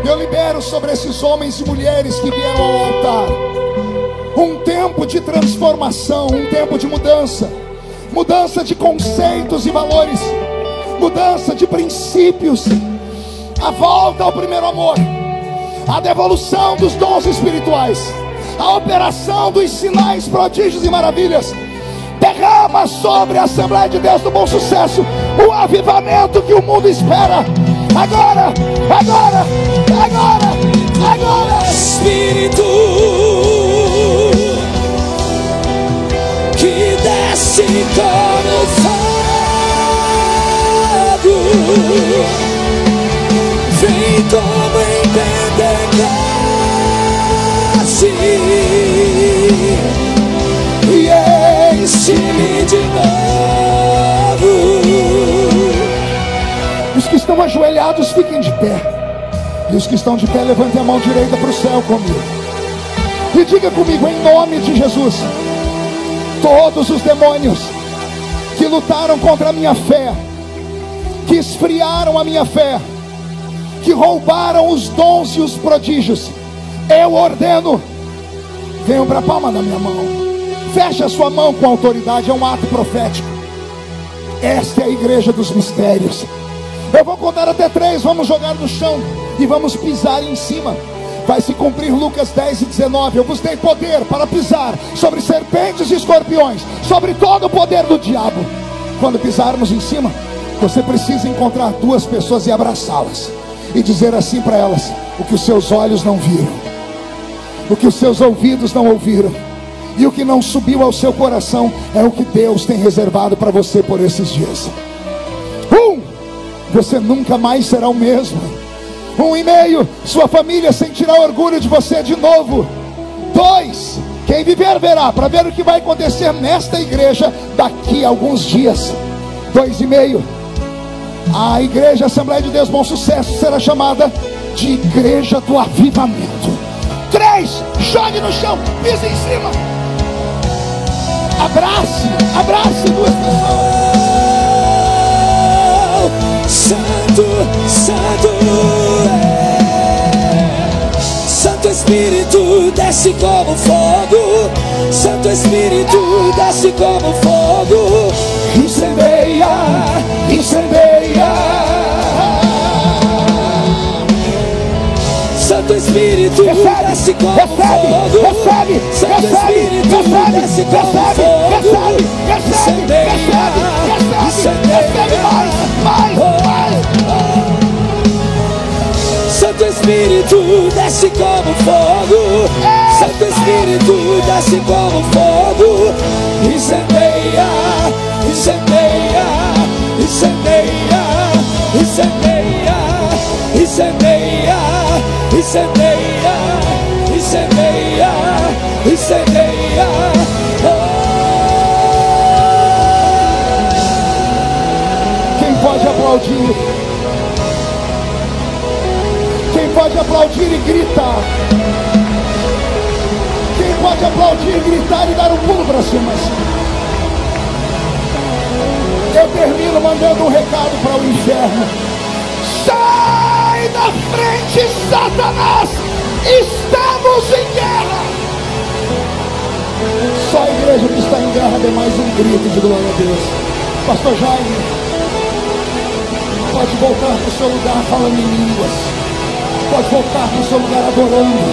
eu libero sobre esses homens e mulheres que vieram ao altar um tempo de transformação, um tempo de mudança, mudança de conceitos e valores, mudança de princípios, a volta ao primeiro amor, a devolução dos dons espirituais, a operação dos sinais, prodígios e maravilhas. Derrama sobre a Assembleia de Deus do Bom Sucesso o avivamento que o mundo espera. Agora, agora, agora, agora. Espírito que desce como fogo, vem como em Pentecoste e enche-me de novo. Os que estão ajoelhados, fiquem de pé. E os que estão de pé, levantem a mão direita para o céu comigo. E diga comigo, em nome de Jesus: todos os demônios que lutaram contra a minha fé, que esfriaram a minha fé, que roubaram os dons e os prodígios, eu ordeno, venham para a palma da minha mão. Feche a sua mão com autoridade, é um ato profético. Esta é a igreja dos mistérios. Eu vou contar até 3, vamos jogar no chão e vamos pisar em cima. Vai se cumprir Lucas 10:19. Eu vos dei poder para pisar sobre serpentes e escorpiões, sobre todo o poder do diabo. Quando pisarmos em cima, você precisa encontrar 2 pessoas e abraçá-las e dizer assim para elas: o que os seus olhos não viram, o que os seus ouvidos não ouviram, e o que não subiu ao seu coração é o que Deus tem reservado para você por esses dias. Você nunca mais será o mesmo. 1,5, sua família sentirá orgulho de você de novo. 2, quem viver verá, para ver o que vai acontecer nesta igreja daqui a alguns dias. 2,5, a igreja Assembleia de Deus Bom Sucesso será chamada de Igreja do Avivamento. 3, jogue no chão, pise em cima, abrace 2 pessoas. Santo, Santo, Santo Espírito desce como fogo, Santo Espírito desce como fogo, incendeia, incendeia. Santo Espírito desce como fogo, Santo Espírito desce como fogo, incendeia, incendeia. Santo Espírito desce como fogo, Santo Espírito desce como fogo, incendeia, incendeia, incendeia, incendeia, incendeia, incendeia, incendeia, incendeia. Quem pode aplaudir? Quem pode aplaudir e gritar? Quem pode aplaudir, gritar e dar um pulo para cima? Eu termino mandando um recado para o inferno: sai da frente, Satanás! Estamos em guerra! Só a igreja que está em guerra dê mais um grito de glória a Deus. Pastor Jaime, pode voltar para o seu lugar falando em línguas. Pode voltar para o seu lugar adorando.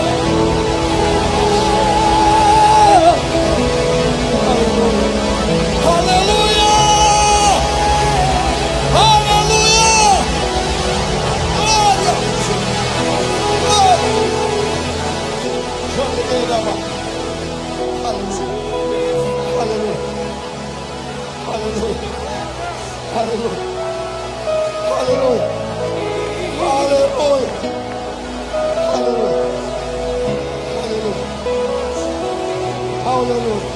Aleluia! Aleluia! Glória! Aleluia. Aleluia. Aleluia. Aleluia. Aleluia. Aleluia.